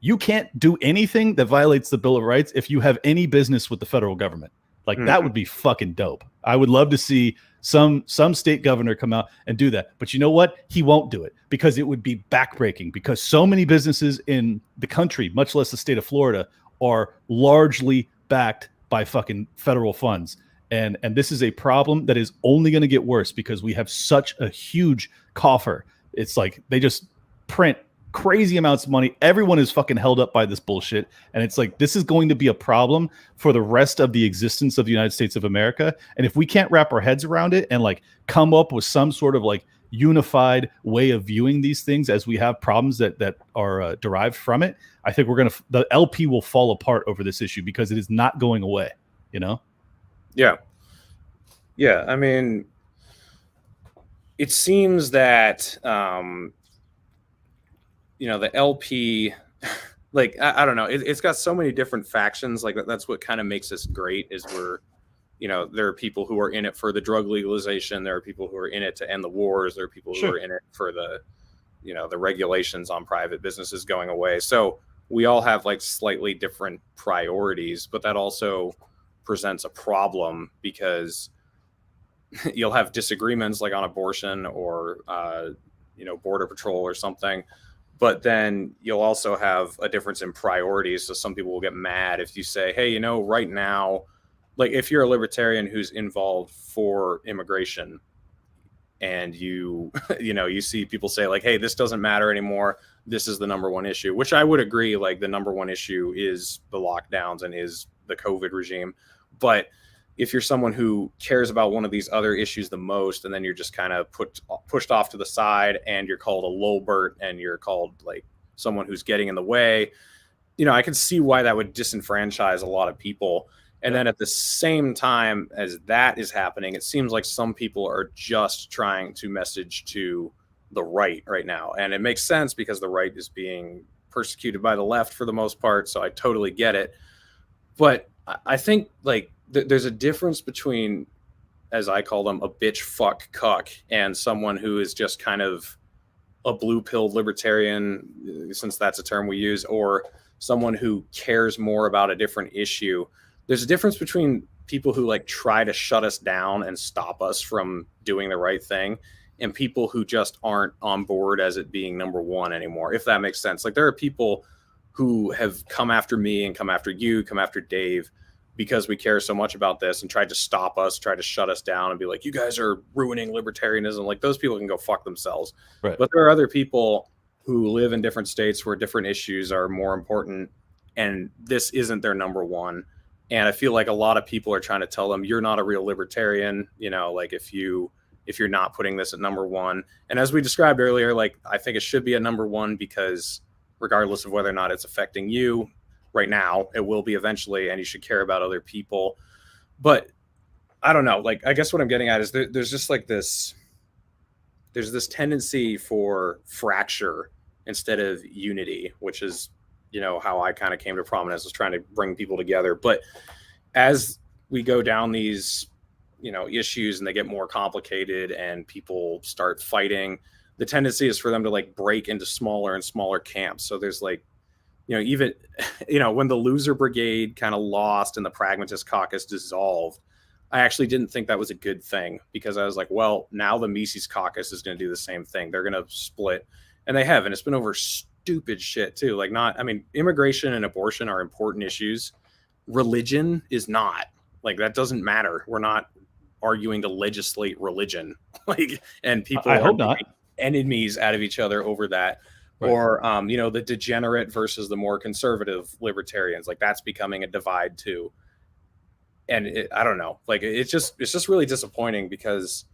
you can't do anything that violates the Bill of Rights if you have any business with the federal government. Like that would be fucking dope. I would love to see some state governor come out and do that. But you know what? He won't do it because it would be backbreaking, because so many businesses in the country, much less the state of Florida, are largely backed by fucking federal funds. And this is a problem that is only going to get worse because we have such a huge coffer. It's like they just print crazy amounts of money. Everyone is fucking held up by this bullshit. And it's like, this is going to be a problem for the rest of the existence of the United States of America. And if we can't wrap our heads around it and like come up with some sort of like unified way of viewing these things as we have problems that are derived from it, I think the LP will fall apart over this issue because it is not going away, you know? Yeah. Yeah. I mean, it seems that, you know, the LP, like, I don't know, it's got so many different factions. Like that's what kind of makes us great is we're, you know, there are people who are in it for the drug legalization. There are people who are in it to end the wars. There are people who are in it for the, you know, the regulations on private businesses going away. So we all have like slightly different priorities, but that also presents a problem because you'll have disagreements like on abortion or, you know, border patrol or something. But then you'll also have a difference in priorities. So some people will get mad if you say, hey, you know, right now, like if you're a libertarian who's involved for immigration and you, you know, you see people say like, hey, this doesn't matter anymore. This is the number one issue, which I would agree. Like the number one issue is the lockdowns and is the COVID regime. But if you're someone who cares about one of these other issues the most, and then you're just kind of pushed off to the side and you're called a lulbert and you're called like someone who's getting in the way, you know, I can see why that would disenfranchise a lot of people. And then at the same time as that is happening, it seems like some people are just trying to message to the right now. And it makes sense because the right is being persecuted by the left for the most part. So I totally get it. But I think like there's a difference between, as I call them, a bitch, fuck, cuck, and someone who is just kind of a blue-pilled libertarian, since that's a term we use, or someone who cares more about a different issue. There's a difference between people who like try to shut us down and stop us from doing the right thing and people who just aren't on board as it being number one anymore, if that makes sense. Like there are people who have come after me and come after you, come after Dave, because we care so much about this and tried to stop us, try to shut us down and be like, you guys are ruining libertarianism. Like those people can go fuck themselves. Right. But there are other people who live in different states where different issues are more important and this isn't their number one. And I feel like a lot of people are trying to tell them you're not a real libertarian, you know, like if you're not putting this at number one. And as we described earlier, like I think it should be at number one because regardless of whether or not it's affecting you, right now it will be eventually, and you should care about other people. But I don't know, like I guess what I'm getting at is there's just like there's this tendency for fracture instead of unity, which is, you know, how I kind of came to prominence, was trying to bring people together. But as we go down these, you know, issues and they get more complicated and people start fighting, the tendency is for them to like break into smaller and smaller camps. So there's like, you know, even, you know, when the loser brigade kind of lost and the pragmatist caucus dissolved, I actually didn't think that was a good thing because I was like, well, now the Mises caucus is going to do the same thing. They're going to split, and they have, and it's been over stupid shit too. Like not, I mean, immigration and abortion are important issues. Religion is not. Like that doesn't matter. We're not arguing to legislate religion. Like, and people I hope not enemies out of each other over that. Right. or the degenerate versus the more conservative libertarians. Like that's becoming a divide too. And I don't know, like it's just really disappointing because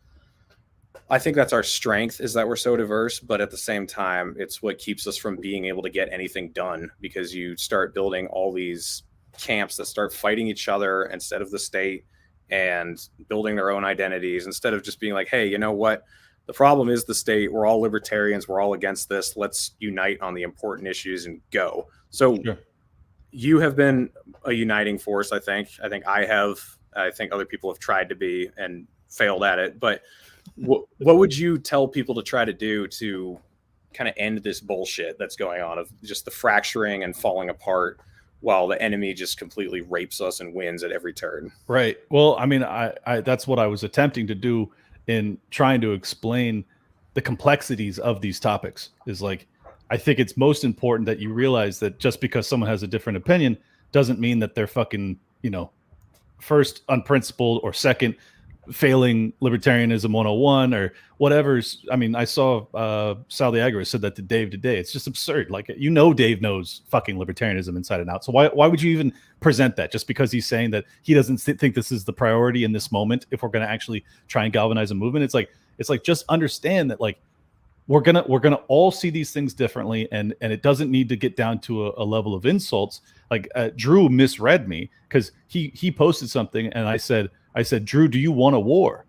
I think that's our strength, is that we're so diverse, but at the same time, it's what keeps us from being able to get anything done, because you start building all these camps that start fighting each other instead of the state, and building their own identities instead of just being like, hey, you know what? The problem is the state. We're all libertarians. We're all against this. Let's unite on the important issues and go. So Sure. you have been a uniting force, I think. I think I have. I think other people have tried to be and failed at it. But what would you tell people to try to do to kind of end this bullshit that's going on, of just the fracturing and falling apart, while the enemy just completely rapes us and wins at every turn? Right. Well, I mean, I that's what I was attempting to do in trying to explain the complexities of these topics. Is like, I think it's most important that you realize that just because someone has a different opinion doesn't mean that they're fucking, first unprincipled, or second failing libertarianism 101 or whatever's. I mean, I saw Sal Diagro said that to Dave today. It's just absurd. Like, Dave knows fucking libertarianism inside and out. So why would you even present that, just because he's saying that he doesn't think this is the priority in this moment if we're going to actually try and galvanize a movement? It's like just understand that, like, we're gonna all see these things differently, and it doesn't need to get down to a level of insults. Like, Drew misread me because he posted something, and I said, Drew, do you want a war?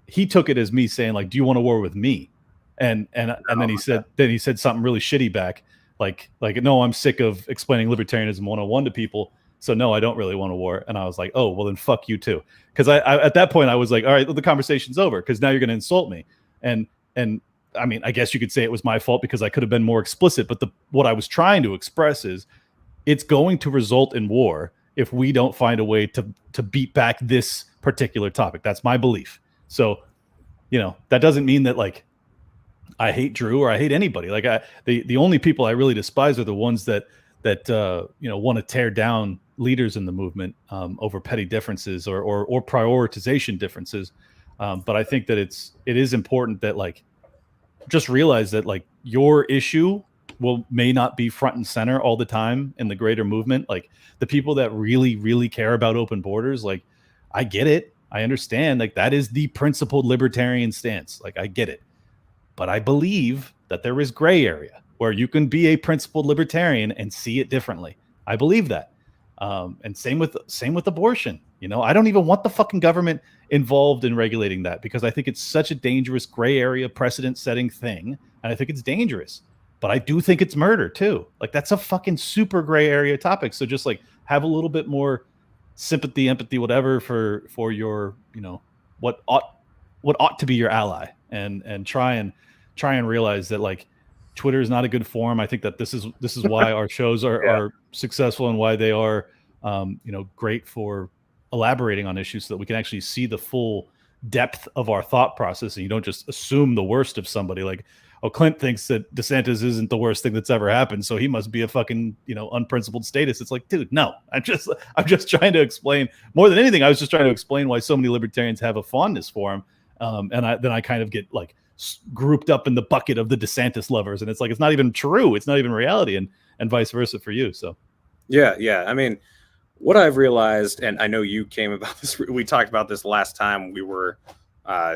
He took it as me saying, like, do you want a war with me? And then he said something really shitty back, like no, I'm sick of explaining libertarianism 101 to people, so no, I don't really want a war. And I was like, oh well, then fuck you too, because I at that point I was like, all right, well, the conversation's over because now you're going to insult me. And I mean, I guess you could say it was my fault because I could have been more explicit, but what I was trying to express is it's going to result in war if we don't find a way to beat back this particular topic. That's my belief. So, that doesn't mean that, like, I hate Drew or I hate anybody. Like, the only people I really despise are the ones that want to tear down leaders in the movement over petty differences or prioritization differences. But I think that it is important that, like, just realize that, like, your issue may not be front and center all the time in the greater movement. Like, the people that really, really care about open borders, like, I get it. I understand. Like, that is the principled libertarian stance. Like, I get it. But I believe that there is gray area where you can be a principled libertarian and see it differently. I believe that. And same with abortion. I don't even want the fucking government involved in regulating that, because I think it's such a dangerous gray area precedent setting thing. And I think it's dangerous, but I do think it's murder too. Like, that's a fucking super gray area topic. So just, like, have a little bit more sympathy, empathy, whatever for your, what ought to be your ally, and try and realize that, like, Twitter is not a good forum. I think that this is why our shows are successful, and why they are great for elaborating on issues, so that we can actually see the full depth of our thought process, and you don't just assume the worst of somebody. Like, oh, Clint thinks that DeSantis isn't the worst thing that's ever happened, so he must be a fucking unprincipled statist. It's like, dude, no. I'm just trying to explain, more than anything, I was just trying to explain why so many libertarians have a fondness for him, and I kind of get, like, grouped up in the bucket of the DeSantis lovers, and it's like, it's not even true, it's not even reality, and vice versa for you. So Yeah. I mean, what I've realized, and I know you came about this, we talked about this last time we were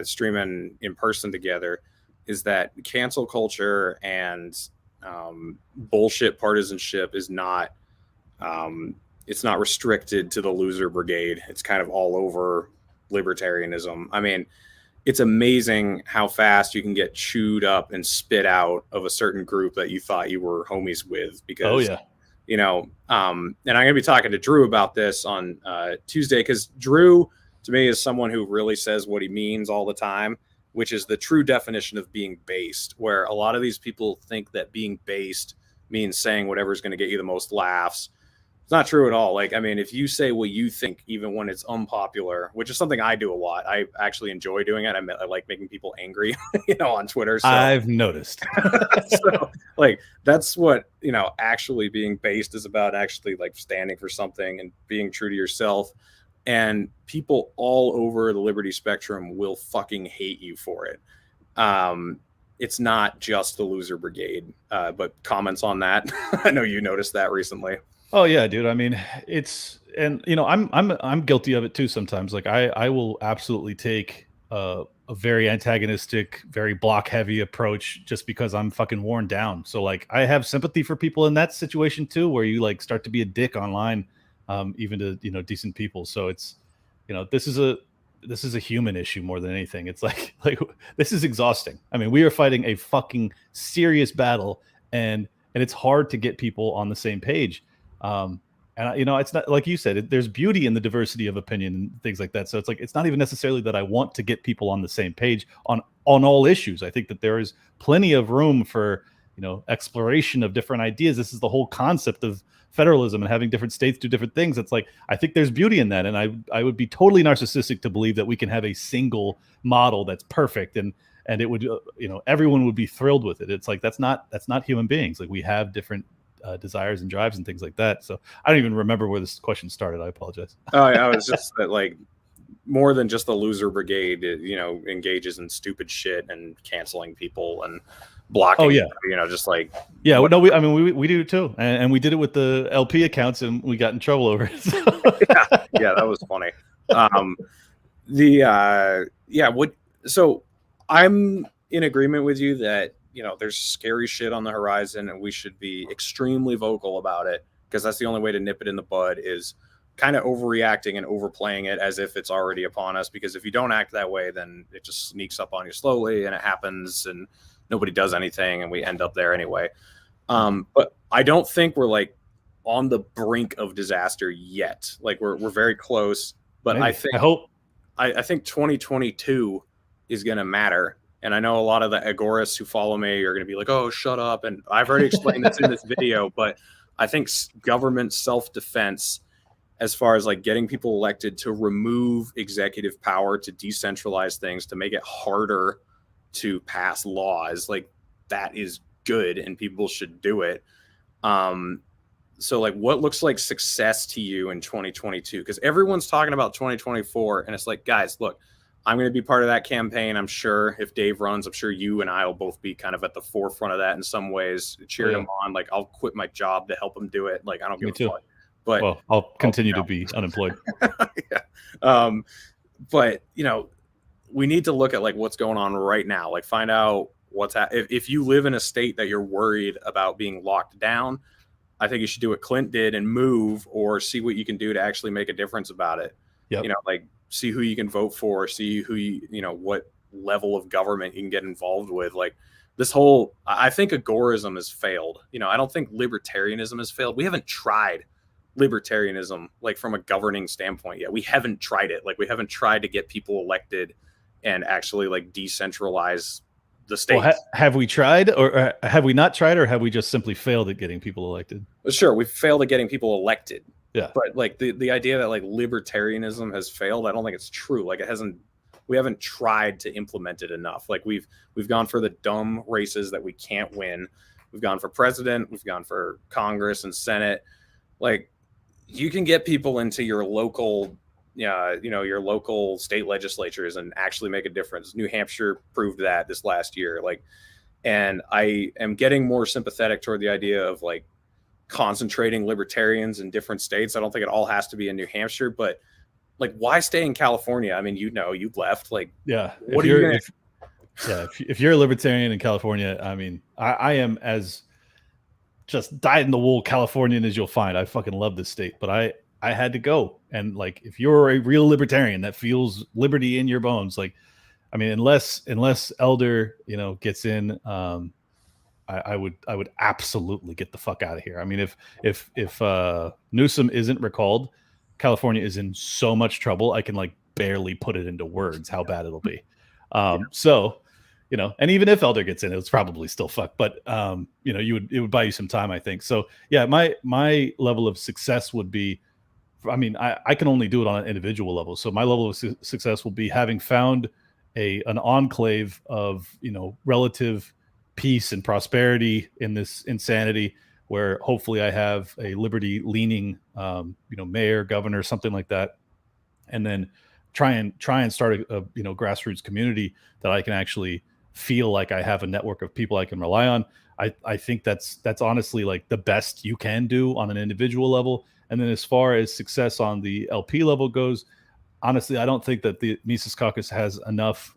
streaming in person together, is that cancel culture and bullshit partisanship is not it's not restricted to the loser brigade. It's kind of all over libertarianism. I mean, it's amazing how fast you can get chewed up and spit out of a certain group that you thought you were homies with, because and I'm going to be talking to Drew about this on Tuesday, because Drew, to me, is someone who really says what he means all the time, which is the true definition of being based, where a lot of these people think that being based means saying whatever's going to get you the most laughs. It's not true at all. Like, I mean, if you say what you think, even when it's unpopular, which is something I do a lot, I actually enjoy doing it. I like making people angry, on Twitter. So. I've noticed. So, like, that's what, actually being based is about, actually, like, standing for something and being true to yourself. And people all over the liberty spectrum will fucking hate you for it. it's not just the loser brigade. But comments on that? I know you noticed that recently. Oh yeah, dude. I mean, it's and I'm guilty of it too sometimes. Like I will absolutely take a very antagonistic, very block heavy approach just because I'm fucking worn down. So like I have sympathy for people in that situation too, where you like start to be a dick online, even to decent people. So it's this is a human issue more than anything. It's like this is exhausting. I mean, we are fighting a fucking serious battle, and it's hard to get people on the same page. And it's not like you said. There's beauty in the diversity of opinion and things like that. So it's like it's not even necessarily that I want to get people on the same page on all issues. I think that there is plenty of room for exploration of different ideas. This is the whole concept of federalism and having different states do different things. It's like I think there's beauty in that, and I would be totally narcissistic to believe that we can have a single model that's perfect and it would everyone would be thrilled with it. It's like that's not human beings. Like we have different desires and drives and things like that. So I don't even remember where this question started. I apologize. Oh, yeah, I was just that like more than just the loser brigade, engages in stupid shit and canceling people and blocking. Oh yeah, just like yeah. No, we do it too, and we did it with the LP accounts, and we got in trouble over it. So. yeah, that was funny. So I'm in agreement with you that there's scary shit on the horizon, and we should be extremely vocal about it, because that's the only way to nip it in the bud, is kind of overreacting and overplaying it as if it's already upon us. Because if you don't act that way, then it just sneaks up on you slowly, and it happens, and nobody does anything, and we end up there anyway. But I don't think we're like on the brink of disaster yet. Like we're very close, but Maybe. I think 2022 is going to matter. And I know a lot of the agorists who follow me are going to be like, oh, shut up. And I've already explained this in this video, but I think government self-defense, as far as like getting people elected to remove executive power, to decentralize things, to make it harder to pass laws, like that is good and people should do it. So like what looks like success to you in 2022? Because everyone's talking about 2024, and it's like, guys, look, I'm going to be part of that campaign. I'm sure if Dave runs, I'm sure you and I will both be kind of at the forefront of that in some ways, cheering him on. Like I'll quit my job to help him do it. Like I don't give a fuck. But well, I'll continue to be unemployed. Yeah. But we need to look at like what's going on right now. Like find out what's if you live in a state that you're worried about being locked down, I think you should do what Clint did and move, or see what you can do to actually make a difference about it. Yep. Like see who you can vote for, see who what level of government you can get involved with. Like this whole, I think agorism has failed. I don't think libertarianism has failed. We haven't tried libertarianism like from a governing standpoint yet. We haven't tried it. Like we haven't tried to get people elected and actually like decentralize the states. Well, have we tried, or have we not tried, or have we just simply failed at getting people elected? Sure, we've failed at getting people elected. Yeah. But like the idea that like libertarianism has failed, I don't think it's true. Like we haven't tried to implement it enough. Like we've gone for the dumb races that we can't win. We've gone for president, we've gone for Congress and Senate. Like you can get people into your local your local state legislatures and actually make a difference. New Hampshire proved that this last year. Like, and I am getting more sympathetic toward the idea of like concentrating libertarians in different states. I don't think it all has to be in New Hampshire, but like, why stay in California? I mean, you've left. Like, yeah. What are you going to? If you're a libertarian in California, I mean, I am as just dyed in the wool Californian as you'll find. I fucking love this state, but I had to go. And like, if you're a real libertarian that feels liberty in your bones, like, I mean, unless Elder, gets in, I would absolutely get the fuck out of here. I mean, if Newsom isn't recalled, California is in so much trouble. I can like barely put it into words how bad it'll be. So, and even if Elder gets in, it's probably still fucked. But it would buy you some time, I think. So yeah, my level of success would be, I mean, I can only do it on an individual level. So my level of success will be having found an enclave of relative peace and prosperity in this insanity, where hopefully I have a liberty leaning mayor, governor, something like that, and then try and start a grassroots community that I can actually feel like I have a network of people I can rely on. I think that's honestly like the best you can do on an individual level. And then as far as success on the LP level goes, honestly, I don't think that the Mises Caucus has enough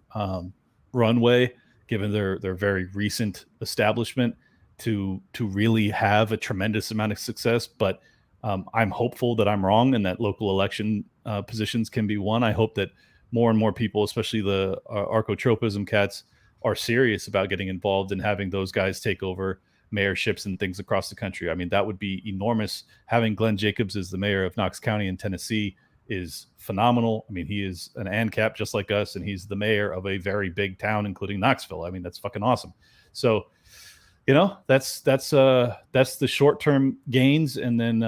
runway, given their very recent establishment, to really have a tremendous amount of success. But I'm hopeful that I'm wrong and that local election positions can be won. I hope that more and more people, especially the archotropism cats, are serious about getting involved and having those guys take over mayorships and things across the country. I mean, that would be enormous. Having Glenn Jacobs as the mayor of Knox County in Tennessee is phenomenal. I mean, he is an ANCAP just like us, and he's the mayor of a very big town, including Knoxville. I mean, that's fucking awesome. So, you know, that's the short-term gains. And then,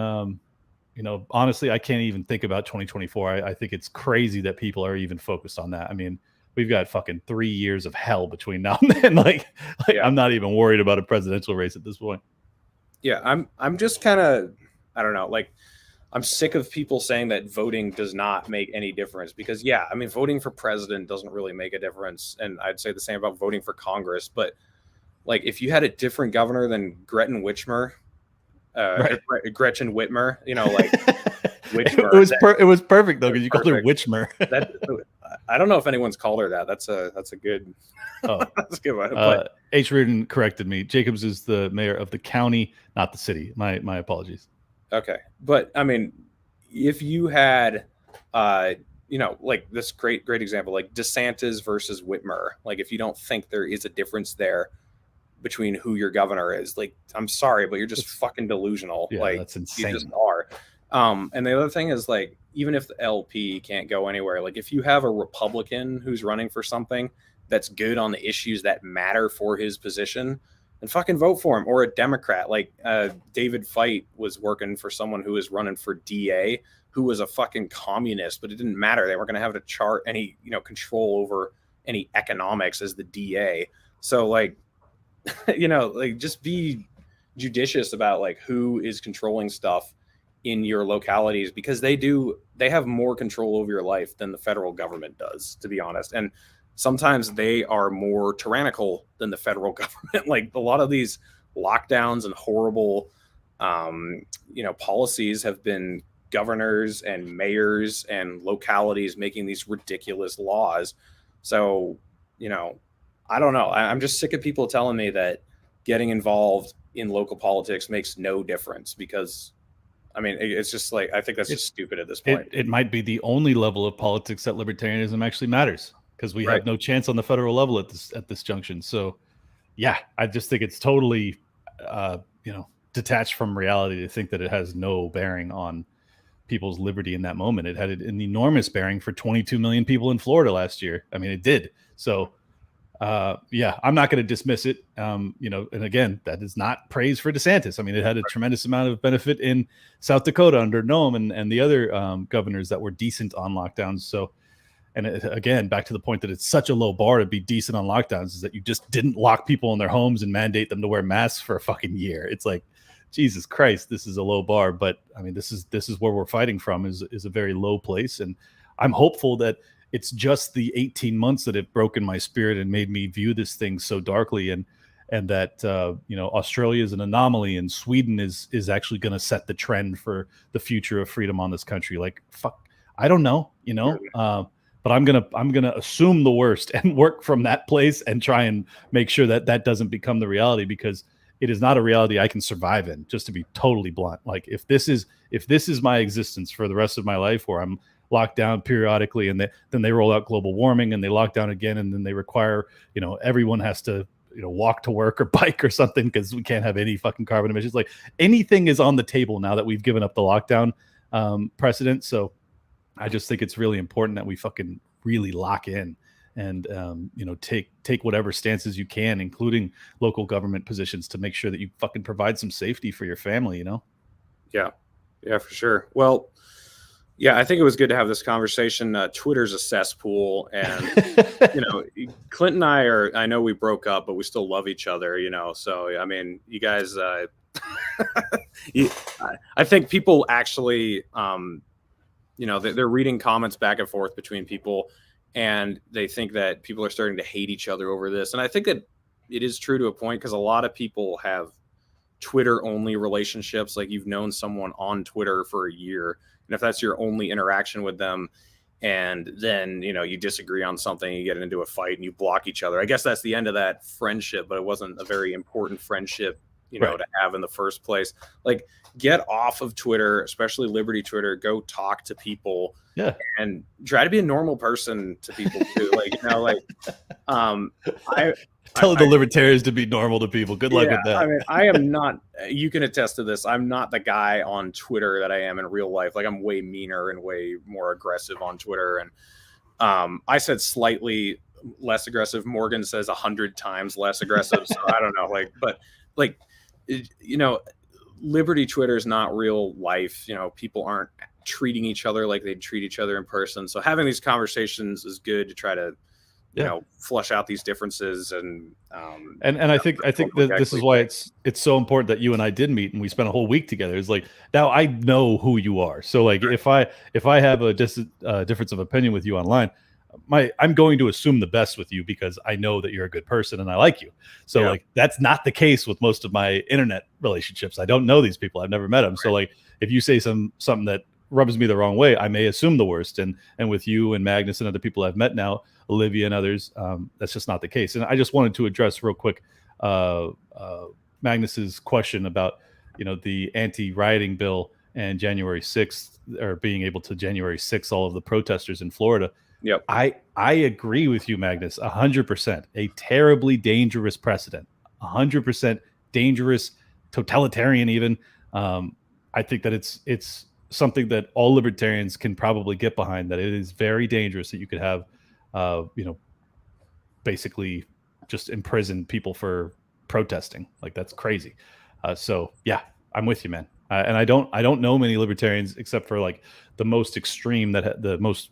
you know, honestly, I can't even think about 2024. I think it's crazy that people are even focused on that. I mean, we've got fucking 3 years of hell between now and then. Like Yeah. I'm not even worried about a presidential race at this point. Yeah, I'm just kind of, I don't know, like, I'm sick of people saying that voting does not make any difference, because yeah, I mean, voting for president doesn't really make a difference, and I'd say the same about voting for Congress. But like, if you had a different governor than Gretchen Whitmer, Right. Gretchen Whitmer, you know, like Whitmer, it was perfect though, because you called her perfect. Witchmer. That I don't know if anyone's called her that. That's a good Oh, that's a good one. But H. Reardon corrected me. Jacobs is the mayor of the county, not the city. My apologies. okay, but I mean, if you had, you know, like this great example, like DeSantis versus Whitmer, like if you don't think there is a difference there between who your governor is, like, I'm sorry, but you're just fucking delusional. Yeah, Like, that's you just insane. are. And the other thing is, like, even if the LP can't go anywhere, like if you have a Republican who's running for something that's good on the issues that matter for his position, then fucking vote for him. Or a Democrat, like David Feit was working for someone who was running for DA, who was a fucking communist, but it didn't matter. They weren't going to have to chart any, you know, control over any economics as the DA. So like, you know, like, just be judicious about like who is controlling stuff in your localities, because they have more control over your life than the federal government does, to be honest. And sometimes they are more tyrannical than the federal government. Like, a lot of these lockdowns and horrible you know, policies have been governors and mayors and localities making these ridiculous laws. So, you know, I don't know. I'm just sick of people telling me that getting involved in local politics makes no difference, because I mean, it's just like, I think that's just stupid at this point. It might be the only level of politics that libertarianism actually matters, because we Right. have no chance on the federal level at this junction. So, yeah, I just think it's totally, you know, detached from reality to think that it has no bearing on people's liberty in that moment. It had an enormous bearing for 22 million people in Florida last year. I mean, it did. So, yeah, I'm not going to dismiss it. You know, and again, that is not praise for DeSantis. I mean, it had a tremendous amount of benefit in South Dakota under Noem and the other governors that were decent on lockdowns. So, and again, back to the point that it's such a low bar to be decent on lockdowns, is that you just didn't lock people in their homes and mandate them to wear masks for a fucking year. It's like, Jesus Christ, this is a low bar. But I mean, this is where we're fighting from, is a very low place. And I'm hopeful that it's just the 18 months that have broken my spirit and made me view this thing so darkly, and that you know, Australia is an anomaly and Sweden is actually going to set the trend for the future of freedom on this country. Like, fuck, I don't know, you know, but I'm gonna assume the worst and work from that place and try and make sure that that doesn't become the reality, because it is not a reality I can survive in. Just to be totally blunt, like if this is my existence for the rest of my life, where I'm locked down periodically, and then they roll out global warming and they lock down again, and then they require, you know, everyone has to, you know, walk to work or bike or something because we can't have any fucking carbon emissions. Like, anything is on the table now that we've given up the lockdown precedent. So I just think it's really important that we fucking really lock in and you know, take whatever stances you can, including local government positions, to make sure that you fucking provide some safety for your family, you know? Yeah. Yeah, for sure. Well, yeah, I think it was good to have this conversation. Twitter's a cesspool, and you know, Clint and I know we broke up, but we still love each other, you know. So I mean, you guys, I think people actually, you know, they're reading comments back and forth between people, and they think that people are starting to hate each other over this. And I think that it is true to a point, because a lot of people have Twitter only relationships. Like, you've known someone on Twitter for a year, and if that's your only interaction with them, and then you disagree on something, you get into a fight and you block each other, I guess that's the end of that friendship. But it wasn't a very important friendship Right. to have in the first place. Like, get off of Twitter, especially Liberty Twitter. Go talk to people Yeah. and try to be a normal person to people too. Like, um I Tell the libertarians to be normal to people. Good luck yeah, with that. I mean, I am not, you can attest to this, I'm not the guy on Twitter that I am in real life. Like, I'm way meaner and way more aggressive on Twitter. And I said slightly less aggressive. Morgan says 100 times less aggressive. So I don't know, but like, Liberty Twitter is not real life. People aren't treating each other like they'd treat each other in person. So having these conversations is good to try to flush out these differences. And I think that this is why it's so important that you and I did meet and we spent a whole week together. It's like, now I know who you are. So like, if I have a difference of opinion with you online, I'm going to assume the best with you because I know that you're a good person and I like you. So like, that's not the case with most of my internet relationships. I don't know these people. I've never met them. Right. So like, if you say something that rubs me the wrong way, I may assume the worst. And with you and Magnus and other people I've met now, Olivia and others, that's just not the case. And I just wanted to address real quick Magnus's question about the anti-rioting bill and January 6th, or being able to January 6th all of the protesters in Florida. Yep. I agree with you, Magnus, 100%. A terribly dangerous precedent, 100% dangerous, totalitarian even. I think that it's something that all libertarians can probably get behind, that it is very dangerous that you could have basically just imprison people for protesting. Like, that's crazy. So yeah, I'm with you, man. And I don't know many libertarians except for like the most extreme, the most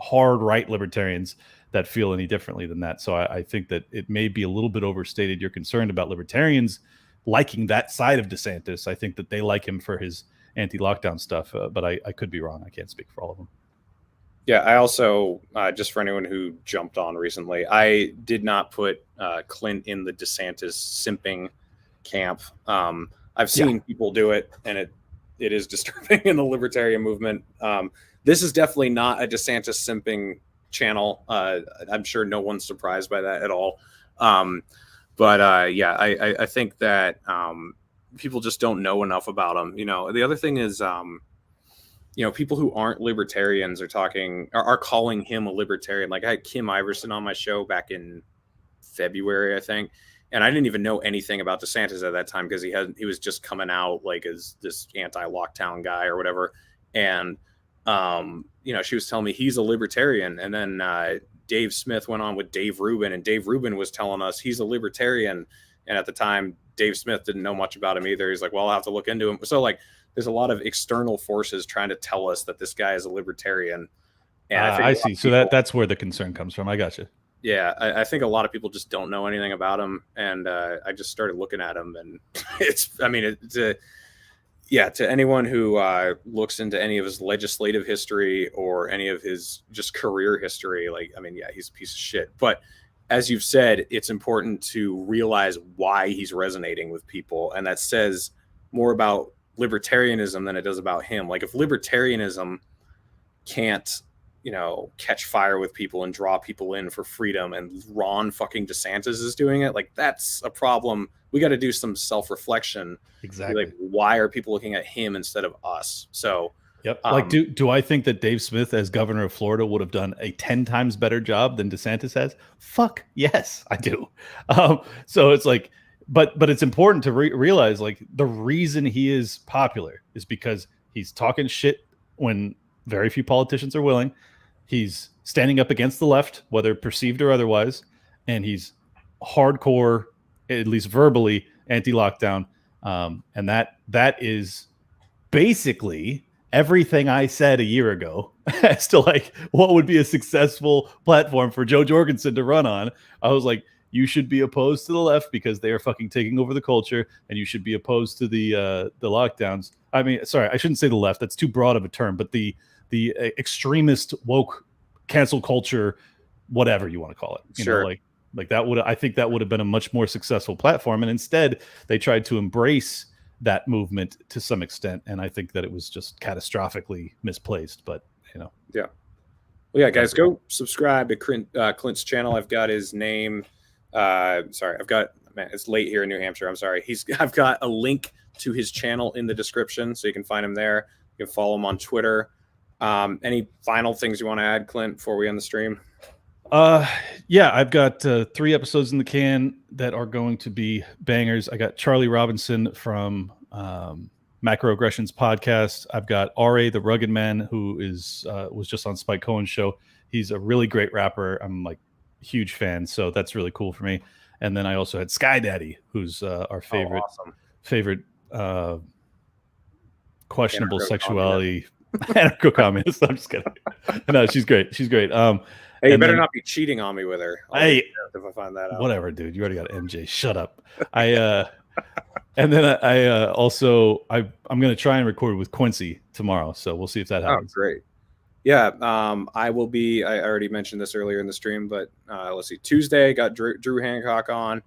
hard right libertarians that feel any differently than that. So I think that it may be a little bit overstated. You're concerned about libertarians liking that side of DeSantis. I think that they like him for his anti-lockdown stuff, but I could be wrong. I can't speak for all of them. Yeah, I also, just for anyone who jumped on recently, I did not put Clint in the DeSantis simping camp. I've seen people do it, and it is disturbing in the libertarian movement. This is definitely not a DeSantis simping channel. I'm sure no one's surprised by that at all. But I think that people just don't know enough about him. The other thing is, people who aren't libertarians are calling him a libertarian. Like, I had Kim Iverson on my show back in February, I think, and I didn't even know anything about DeSantis at that time because he was just coming out like as this anti-lockdown guy or whatever. And she was telling me he's a libertarian, and then Dave Smith went on with Dave Rubin, and Dave Rubin was telling us he's a libertarian. And at the time, Dave Smith didn't know much about him either. He's like, well, I'll have to look into him. So like, there's a lot of external forces trying to tell us that this guy is a libertarian. And I see. So that's where the concern comes from. I got you. Yeah, I think a lot of people just don't know anything about him, and I just started looking at him, and to anyone who looks into any of his legislative history or any of his just career history, he's a piece of shit. But as you've said, it's important to realize why he's resonating with people, and that says more about libertarianism than it does about him. Like, if libertarianism can't catch fire with people and draw people in for freedom, and Ron fucking DeSantis is doing it, like, that's a problem. We got to do some self-reflection. Exactly. Like, why are people looking at him instead of us? So yep. Do I think that Dave Smith as governor of Florida would have done a 10 times better job than DeSantis has? Fuck yes, I do. So it's like, but it's important to realize, like, the reason he is popular is because he's talking shit when very few politicians are willing. He's standing up against the left, whether perceived or otherwise, and he's hardcore, at least verbally, anti-lockdown. And that is basically everything I said a year ago as to like what would be a successful platform for Joe Jorgensen to run on. I was like, you should be opposed to the left because they are fucking taking over the culture, and you should be opposed to the lockdowns. I mean, sorry, I shouldn't say the left. That's too broad of a term, but the extremist woke cancel culture, whatever you want to call it. You Sure. know, like that would, I think that would have been a much more successful platform. And instead, they tried to embrace that movement to some extent, and I think that it was just catastrophically misplaced. But you know, Yeah. Well, yeah, guys, go subscribe to Clint's channel. I've got his name. Sorry, I've got, man, it's late here in New Hampshire. I'm sorry. I've got a link to his channel in the description, so you can find him there. You can follow him on Twitter. Any final things you want to add, Clint, before we end the stream? Yeah, I've got 3 episodes in the can that are going to be bangers. I got Charlie Robinson from Macroaggressions podcast. I've got R.A. the Rugged Man, who was just on Spike Cohen's show. He's a really great rapper. I'm like huge fan, so that's really cool for me. And then I also had Sky Daddy, who's our favorite questionable sexuality anarcho-communist. I'm just kidding. No, she's great. She's great. Hey, you better not be cheating on me with her. Hey, if I find that out. Whatever, dude. You already got MJ. Shut up. And then I'm going to try and record with Quincy tomorrow. So we'll see if that happens. Oh, great. Yeah. I will be, I already mentioned this earlier in the stream, but let's see. Tuesday, I got Drew Hancock on.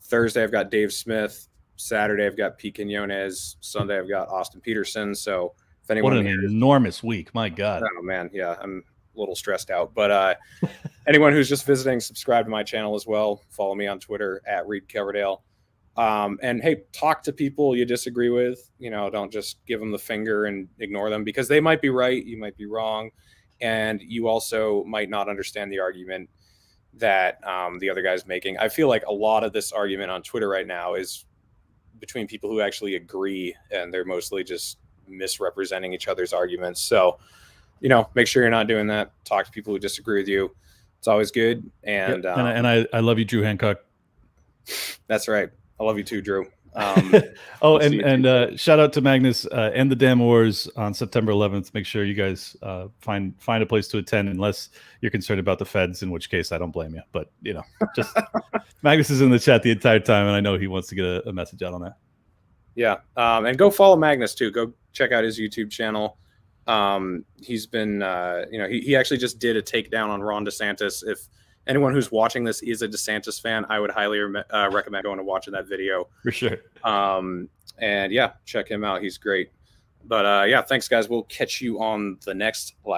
Thursday, I've got Dave Smith. Saturday, I've got Pete Quinones. Sunday, I've got Austin Peterson. So if anyone, what an enormous week. My God. Oh, man. Yeah. I'm a little stressed out, but anyone who's just visiting, subscribe to my channel as well. Follow me on Twitter at Reed Coverdale. And hey, talk to people you disagree with. You know, don't just give them the finger and ignore them, because they might be right, you might be wrong, and you also might not understand the argument that the other guy's making. I feel like a lot of this argument on Twitter right now is between people who actually agree, and they're mostly just misrepresenting each other's arguments. So, you know, make sure you're not doing that. Talk to people who disagree with you. It's always good. And yep. I love you, Drew Hancock. That's right. I love you too, Drew. Shout out to Magnus and the Damn Wars on September 11th. Make sure you guys find a place to attend, unless you're concerned about the feds, in which case I don't blame you. But you know, just Magnus is in the chat the entire time, and I know he wants to get a message out on that. Yeah, and go follow Magnus too. Go check out his YouTube channel. He's been, he actually just did a takedown on Ron DeSantis. If anyone who's watching this is a DeSantis fan, I would highly recommend going and watching that video. For sure. And yeah, check him out. He's great. But yeah, thanks guys. We'll catch you on the next live.